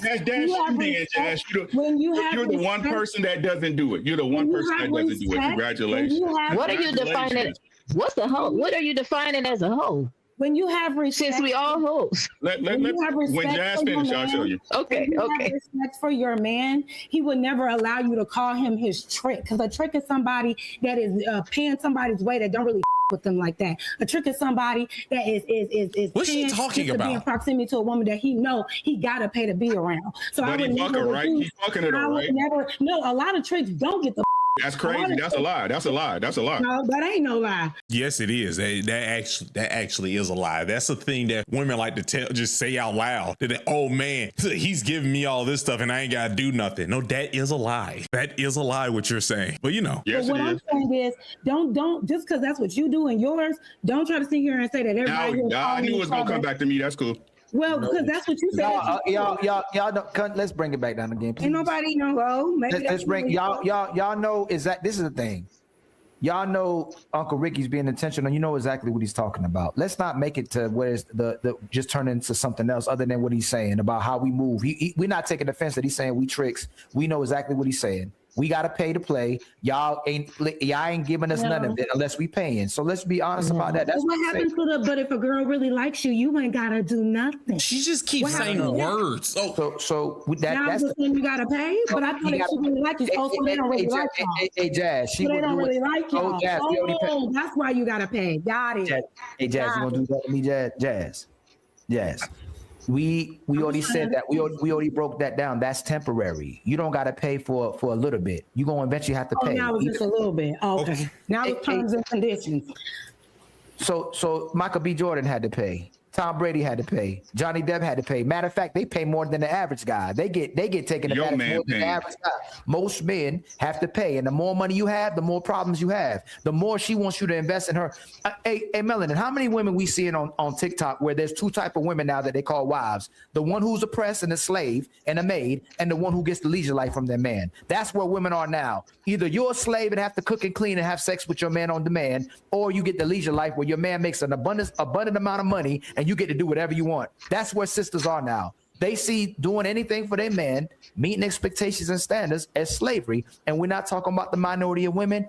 That's you, Jazz. You're the one person that doesn't do it. You're the one person that doesn't do it. Congratulations. What are you defining? What's a hoe? What are you defining as a hoe? When you have respect, since we all hoes. When Jazz finish, I'll show you. Okay. Have respect for your man, he would never allow you to call him his trick. Because a trick is somebody that is paying somebody's way that don't really with them like that. A trick is somebody that is what's she talking about? Be in proximity to a woman that he know he gotta pay to be around. So but I would never right? He's fucking it, right? No, a lot of tricks don't get the. That's crazy. That's a lie. That's a lie. That's a lie. No, that ain't no lie. Yes, it is. That actually is a lie. That's the thing that women like to just say out loud. That, oh man, he's giving me all this stuff and I ain't gotta do nothing. No, that is a lie. That is a lie. What you're saying, but you know. Yes, what I'm saying is, don't just because that's what you do and yours. Don't try to sit here and say that everybody. I knew it was gonna come back to me. That's cool. Well, because that's what you said. Y'all don't, let's bring it back down again, please. Ain't nobody know. Let's bring y'all know is that this is the thing. Y'all know Uncle Ricky's being intentional. You know exactly what he's talking about. Let's not make it to where it's the just turn into something else other than what he's saying about how we move. We're not taking offense that he's saying we tricks. We know exactly what he's saying. We gotta pay to play. Y'all ain't giving us none of it unless we paying. So let's be honest about that. That's what happens to the. But if a girl really likes you, you ain't gotta do nothing. She just keeps saying words. So that's the thing you gotta pay. But I thought if she really like you, so they don't really like you. Hey Jazz, they don't really like you. Oh, that's why you gotta pay. Got it. Hey Jazz, you gonna do that to me, Jazz? We already said that. We already broke that down. That's temporary. You don't got to pay for a little bit. You're going to eventually have to pay. Now it's just a little bit. Okay. Now it's terms and conditions. So Michael B. Jordan had to pay. Tom Brady had to pay. Johnny Depp had to pay. Matter of fact, they pay more than the average guy. They get taken advantage more than the average guy. Most men have to pay, and the more money you have, the more problems you have. The more she wants you to invest in her. Hey, Melanin, how many women we seeing on TikTok where there's two type of women now that they call wives? The one who's oppressed and a slave and a maid, and the one who gets the leisure life from their man. That's where women are now. Either you're a slave and have to cook and clean and have sex with your man on demand, or you get the leisure life where your man makes an abundant amount of money and you get to do whatever you want. That's where sisters are now. They see doing anything for their man, meeting expectations and standards as slavery. And we're not talking about the minority of women,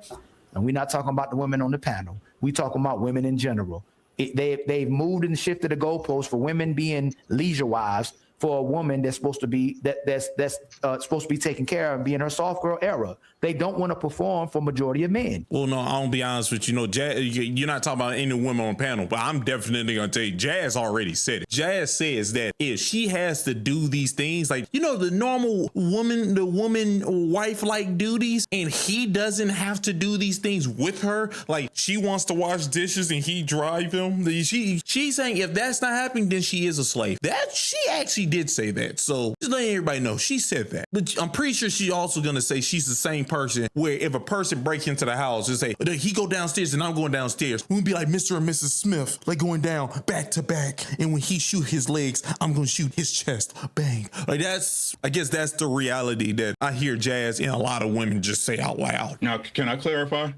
and we're not talking about the women on the panel. We're talking about women in general. They've moved and shifted the goalposts for women being leisure wives for a woman that's supposed to be supposed to be taken care of and be in her soft girl era. They don't want to perform for majority of men. Well, no, I'll be honest with you. No, Jazz, you're not talking about any women on the panel, but I'm definitely going to tell you, Jazz already said it. Jazz says that if she has to do these things, like, you know, the normal woman, the woman wife-like duties, and he doesn't have to do these things with her, like she wants to wash dishes and he drive them. She's saying if that's not happening, then she is a slave. That she actually did say that. So just letting everybody know, she said that. But I'm pretty sure she's also going to say she's the same person where if a person breaks into the house and say he go downstairs and I'm going downstairs, we'll be like Mr. and Mrs. Smith, like going down back to back, and when he shoot his legs, I'm gonna shoot his chest. Bang. Like I guess that's the reality that I hear Jazz and a lot of women just say out loud. Now, can I clarify?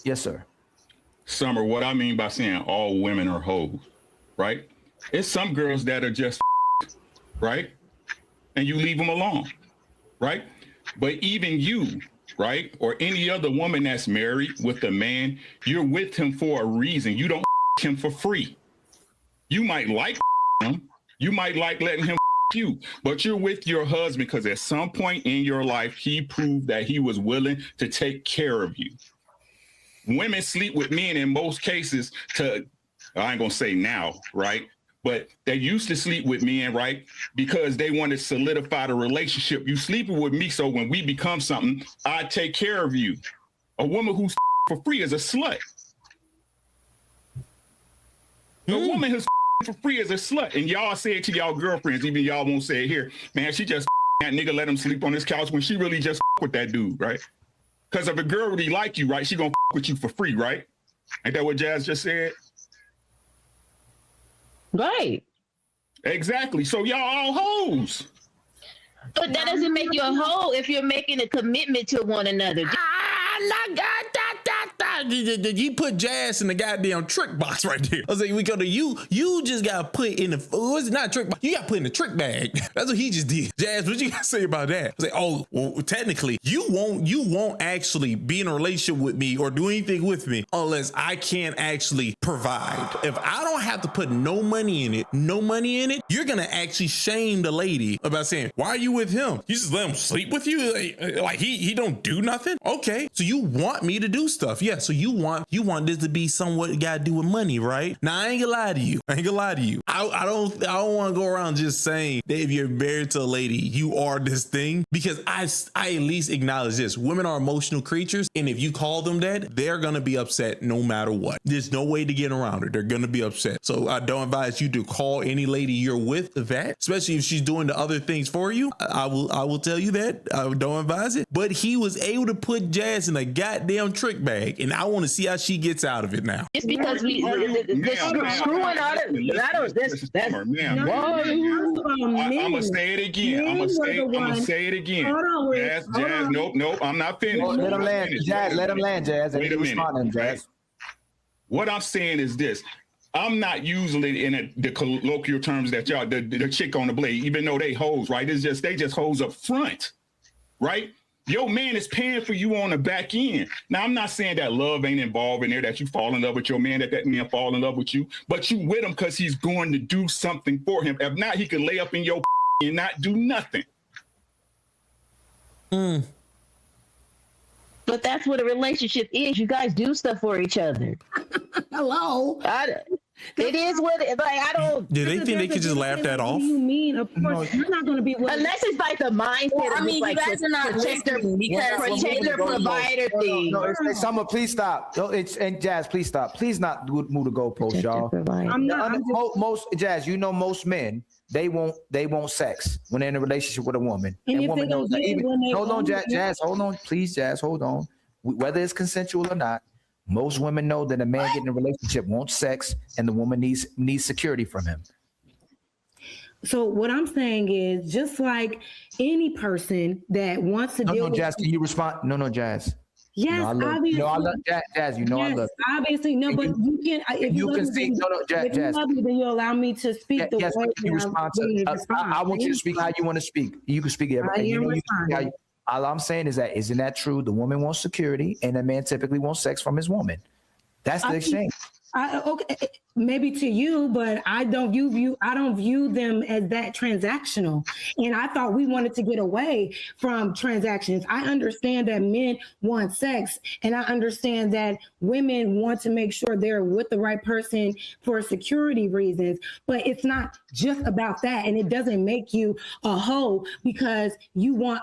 Yes, sir. Summer, what I mean by saying all women are hoes, right? It's some girls that are just right, and you leave them alone, right? But even you, right, or any other woman that's married with a man, you're with him for a reason. You don't him for free. You might like him, you might like letting him you, but you're with your husband because at some point in your life, he proved that he was willing to take care of you. Women sleep with men in most cases I ain't gonna say now, right? But they used to sleep with men, right? Because they want to solidify the relationship. You sleeping with me, so when we become something, I take care of you. A woman who's for free is a slut. A woman who's for free is a slut. And y'all say it to y'all girlfriends, even y'all won't say it here. Man, she just that nigga let him sleep on his couch when she really just with that dude, right? Because if a girl really like you, right, she gonna with you for free, right? Ain't that what Jazz just said? Right. Exactly. So y'all all hoes. But that doesn't make you a hoe if you're making a commitment to one another. You put Jazz in the goddamn trick box right there. I was like, we go to you. You just got put in the. Was it not a trick box? You got put in the trick bag. That's what he just did. Jazz, what you got to say about that? I was like, oh, well, technically, you won't actually be in a relationship with me or do anything with me unless I can't actually provide. If I don't have to put no money in it, you're gonna actually shame the lady about saying, why are you with him? You just let him sleep with you? Like he don't do nothing? Okay, so you want me to do stuff. Yeah, so you want this to be somewhat got to do with money, right? Now I ain't gonna lie to you. I don't want to go around just saying that if you're married to a lady, you are this thing, because I at least acknowledge this. Women are emotional creatures, and if you call them that, they're gonna be upset no matter what. There's no way to get around it. They're gonna be upset. So I don't advise you to call any lady you're with that, especially if she's doing the other things for you. I will tell you that. I don't advise it. But he was able to put Jazz in a goddamn trick bag, and I want to see how she gets out of it now. It's because we screwing out of that's I'm gonna say it again. I'm gonna say it again. Jazz, nope, I'm not finished. Let him land, Jazz. Let him land, Jazz. Wait a minute, Jazz. What I'm saying is this. I'm not usually in the colloquial terms that y'all, the chick on the blade, even though they hoes, right? It's just, they just hoes up front, right? Your man is paying for you on the back end. Now, I'm not saying that love ain't involved in there, that you fall in love with your man, that man fall in love with you, but you with him because he's going to do something for him. If not, he could lay up in your and not do nothing. But that's what a relationship is. You guys do stuff for each other. Hello. It is what it, like. I don't. Do they think they could just laugh that off? What do you mean? Of course, you're not going to be with unless it's like the mindset. Well, I mean, like you guys are not listening because protector provider thing. No, Summer, please stop. And Jazz, please stop. Please not move the goalpost, y'all. I'm not. Most Jazz, you know, most men they want sex when they're in a relationship with a woman. And woman knows that. Hold on, Jazz. Hold on, please, Jazz. Hold on. Whether it's consensual or not. Most women know that a man getting in a relationship wants sex, and the woman needs security from him. So what I'm saying is, just like any person that wants to deal with. Jazz, can you respond? No, Jazz. Yes, obviously. I love Jazz. You know, yes, I love. Obviously, no, but you can. If you can speak, Jazz. If you love me, then you allow me to speak the way you respond to. I want you to speak how you want to speak. You can speak everything. All I'm saying is that, isn't that true? The woman wants security, and the man typically wants sex from his woman. That's the exchange. Okay, maybe to you, but I don't view them as that transactional. And I thought we wanted to get away from transactions. I understand that men want sex, and I understand that women want to make sure they're with the right person for security reasons. But it's not just about that, and it doesn't make you a hoe because you want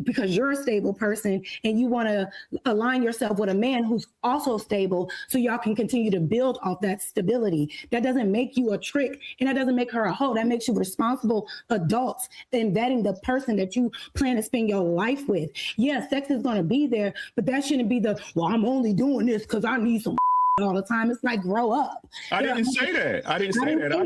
because you're a stable person and you want to align yourself with a man who's also stable, so y'all can continue to build off that stability. That doesn't make you a trick, and that doesn't make her a hoe. That makes you responsible adults in vetting the person that you plan to spend your life with. Yeah, sex is going to be there, but that shouldn't be I'm only doing this because I need some all the time. It's like, grow up. I didn't say that.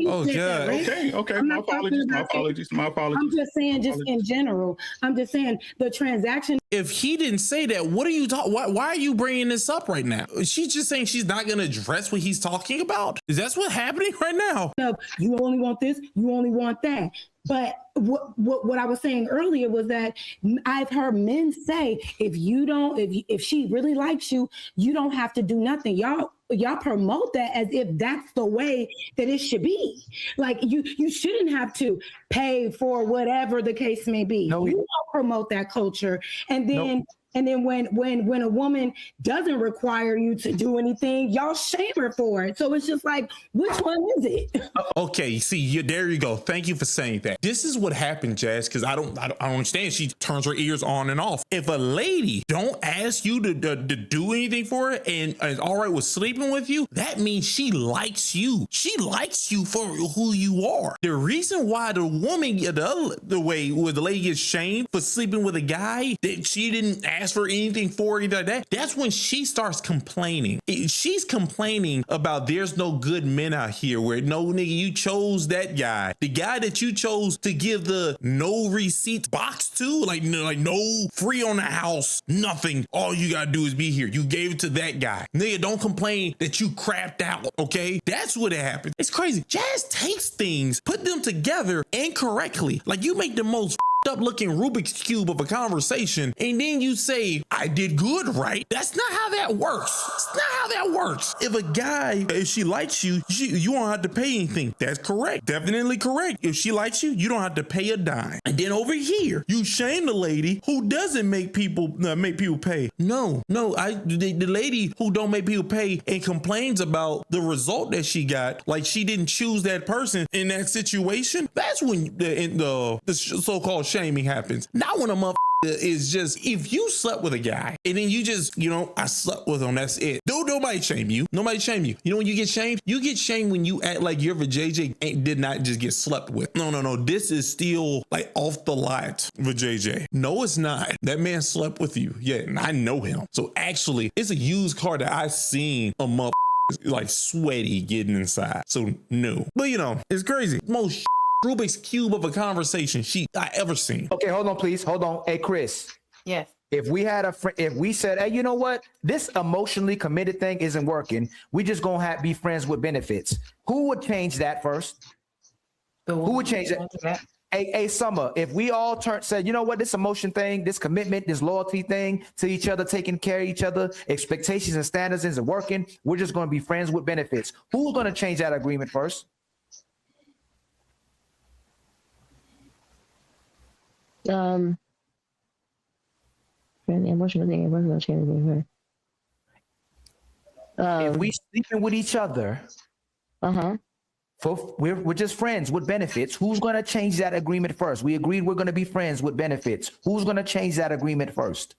Oh, yeah. Okay. My apologies. I'm just saying, just in general. I'm just saying the transaction. If he didn't say that, what are you talking? Why are you bringing this up right now? She's just saying she's not going to address what he's talking about. Is that what's happening right now? No, you only want this. You only want that. But what I was saying earlier was that I've heard men say, if she really likes you, you don't have to do nothing. Y'all promote that as if that's the way that it should be. Like you shouldn't have to pay for whatever the case may be. No, you don't promote that culture. And then And then when a woman doesn't require you to do anything, y'all shame her for it. So it's just like, which one is it? Okay, see, there you go. Thank you for saying that. This is what happened, Jazz, because I don't understand. She turns her ears on and off. If a lady don't ask you to do anything for her and is all right with sleeping with you, that means she likes you. She likes you for who you are. The reason why the woman, the way where the lady gets shamed for sleeping with a guy that she didn't ask for anything for, either like that, that's when she starts complaining. She's complaining about there's no good men out here where no nigga, you chose that guy. The guy that you chose to give the no receipt box to, like no free on the house, nothing. All you gotta do is be here. You gave it to that guy. Nigga, don't complain that you crapped out, okay? That's what it happened. It's crazy. Jazz takes things, put them together incorrectly. Like you make the most up looking Rubik's Cube of a conversation, and then you say, I did good, right? That's not how that works. It's not how that works. If she likes you, you don't have to pay anything. That's correct. Definitely correct. If she likes you, you don't have to pay a dime. And then over here, you shame the lady who doesn't make people pay. The lady who don't make people pay and complains about the result that she got, like she didn't choose that person in that situation. That's when the so-called shaming happens. Not when a motherfucker is just, if you slept with a guy and then you just, I slept with him, that's it. Nobody shame you. Nobody shame you. You know when you get shamed? You get shamed when you act like your vajayjay did not just get slept with. No. This is still like off the lot vajayjay. No, it's not. That man slept with you. Yeah, and I know him. So actually, it's a used car that I seen a motherfucker like sweaty getting inside. So no. But it's crazy. Most Rubik's Cube of a conversation I ever seen. Okay, hold on, please. Hold on. Hey, Chris. Yes. If we had a friend, if we said, hey, you know what? This emotionally committed thing isn't working. We just gonna be friends with benefits. Who would change that first? Who would change that? Hey, Summer, if we all said, you know what, this emotion thing, this commitment, this loyalty thing to each other, taking care of each other, expectations and standards isn't working. We're just gonna be friends with benefits. Who's gonna change that agreement first? Emotional thing, emotional change with her. If we sleeping with each other, we're just friends with benefits. Who's gonna change that agreement first? We agreed we're gonna be friends with benefits. Who's gonna change that agreement first?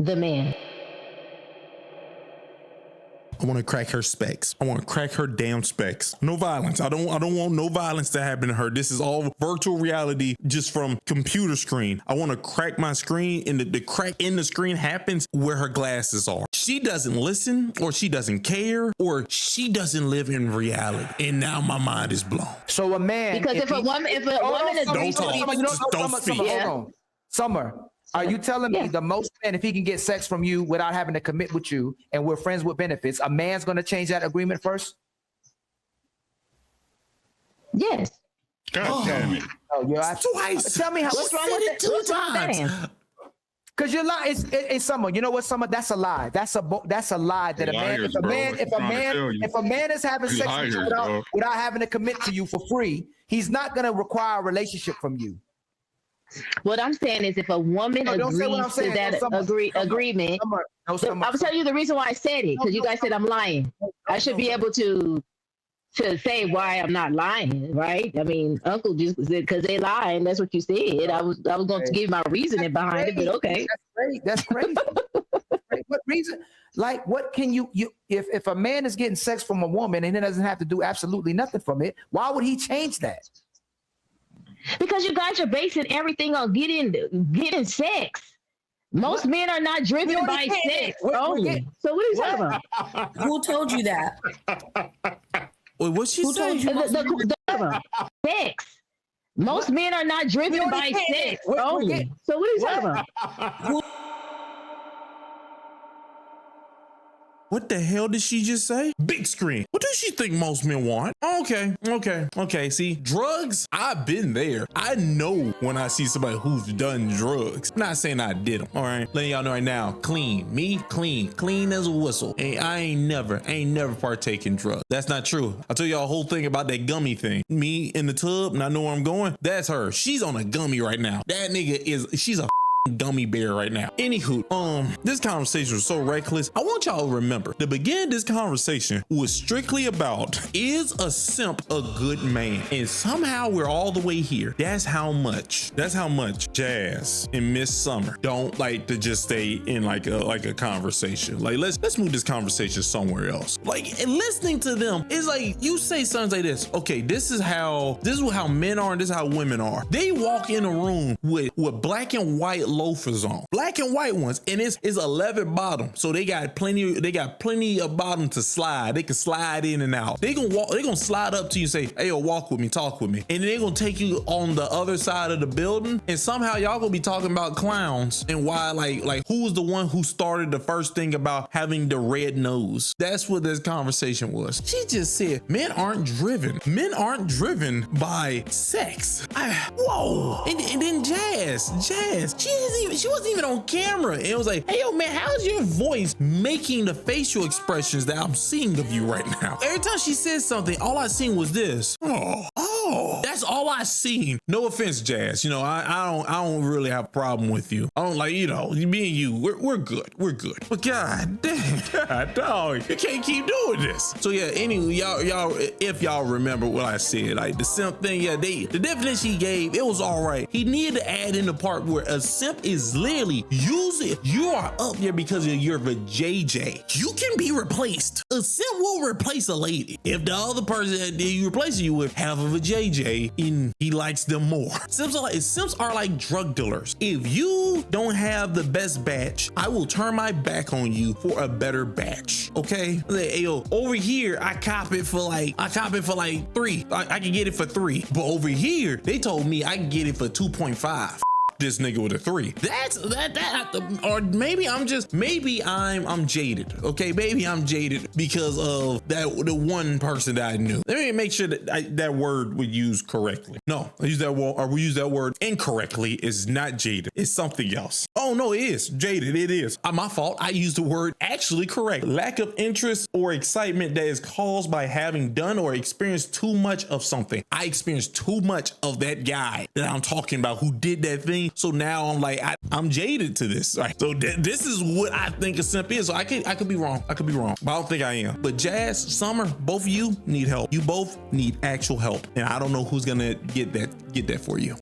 The man. I want to crack her specs. I want to crack her damn specs. No violence. I don't want no violence to happen to her. This is all virtual reality just from computer screen. I want to crack my screen, and the crack in the screen happens where her glasses are. She doesn't listen, or she doesn't care, or she doesn't live in reality. And now my mind is blown. So a man, because if a woman is don't speak. Summer, are you telling me the most man, if he can get sex from you without having to commit with you and we're friends with benefits, a man's going to change that agreement first? Yes. God damn it. Oh, yeah. Twice. Tell me what's wrong with it? What's wrong with that? Because you're lying. It's Summer. You know what, Summer? That's a lie. That's a lie that if a man is having sex with you without having to commit to you for free, he's not going to require a relationship from you. What I'm saying is, if a woman agrees to that agreement, I'm telling you the reason why I said it, because you guys said I'm lying. I should be able to say why I'm not lying, right? I mean, Uncle just said because they lying. That's what you said. I was going to give my reasoning behind it, but okay. That's crazy. What reason? Like, what can you if a man is getting sex from a woman and he doesn't have to do absolutely nothing from it, why would he change that? Because you guys are basing everything on getting sex. Most men are not driven by sex only. So what are you talking about? Who told you that? Wait, what's she saying? Sex. Most men are not driven by sex only. So what are you talking about? What the hell did she just say? Big screen. What does she think most men want? Okay. See, drugs, I've been there. I know when I see somebody who's done drugs. I'm not saying I did them, all right? Letting y'all know right now, clean. Me, clean as a whistle. And I ain't never partake in drugs. That's not true. I'll tell y'all a whole thing about that gummy thing. Me in the tub, and I know where I'm going. That's her. She's on a gummy right now. That nigga she's a gummy bear right now. Anywho, this conversation was so reckless. I want y'all to remember the beginning of this conversation was strictly about, is a simp a good man? And somehow we're all the way here. That's how much Jazz and Miss Summer don't like to just stay in like a conversation. Like let's move this conversation somewhere else. Like, and listening to them is like, you say something like this. Okay, this is how men are and this is how women are. They walk in a room with black and white loafers on, black and white ones, and it's 11 bottom, so they got plenty of bottom to slide. They can slide in and out. They gonna slide up to you and say, hey, yo, walk with me, talk with me, and then they gonna take you on the other side of the building, and somehow y'all gonna be talking about clowns and why like who was the one who started the first thing about having the red nose. That's what this conversation was. She just said men aren't driven by sex. Whoa. And then Jazz, she wasn't even on camera. And it was like, hey, yo, man, how's your voice making the facial expressions that I'm seeing of you right now? Every time she said something, all I seen was this. Oh, that's all I seen. No offense, Jazz. You know, I don't really have a problem with you. I don't like, you know, me and you, we're good. But God damn, dog, you can't keep doing this. So yeah, anyway, y'all, if y'all remember what I said, like the simp thing, yeah, the definition he gave, it was all right. He needed to add in the part where a simp is literally you are up there because of your vajayjay. You can be replaced. A simp will replace a lady if the other person that you replace you with have a vajayjay and he likes them more. Simps are like drug dealers. If you don't have the best batch, I will turn my back on you for a better batch. Okay? Hey, yo, over here I cop it for like 3. I can get it for 3. But over here they told me I can get it for 2.5. This nigga with a 3. Or maybe I'm jaded. Okay, maybe I'm jaded because of the one person that I knew. Let me make sure that that word was used correctly. No, I use that word, or we use that word incorrectly. It's not jaded. It's something else. Oh no, it is jaded. It is my fault. I used the word actually correct. Lack of interest or excitement that is caused by having done or experienced too much of something. I experienced too much of that guy that I'm talking about who did that thing. So now I'm like, I'm jaded to this. Right? So this is what I think a simp is. So I could be wrong. But I don't think I am. But Jazz, Summer, both of you need help. You both need actual help. And I don't know who's gonna get that for you.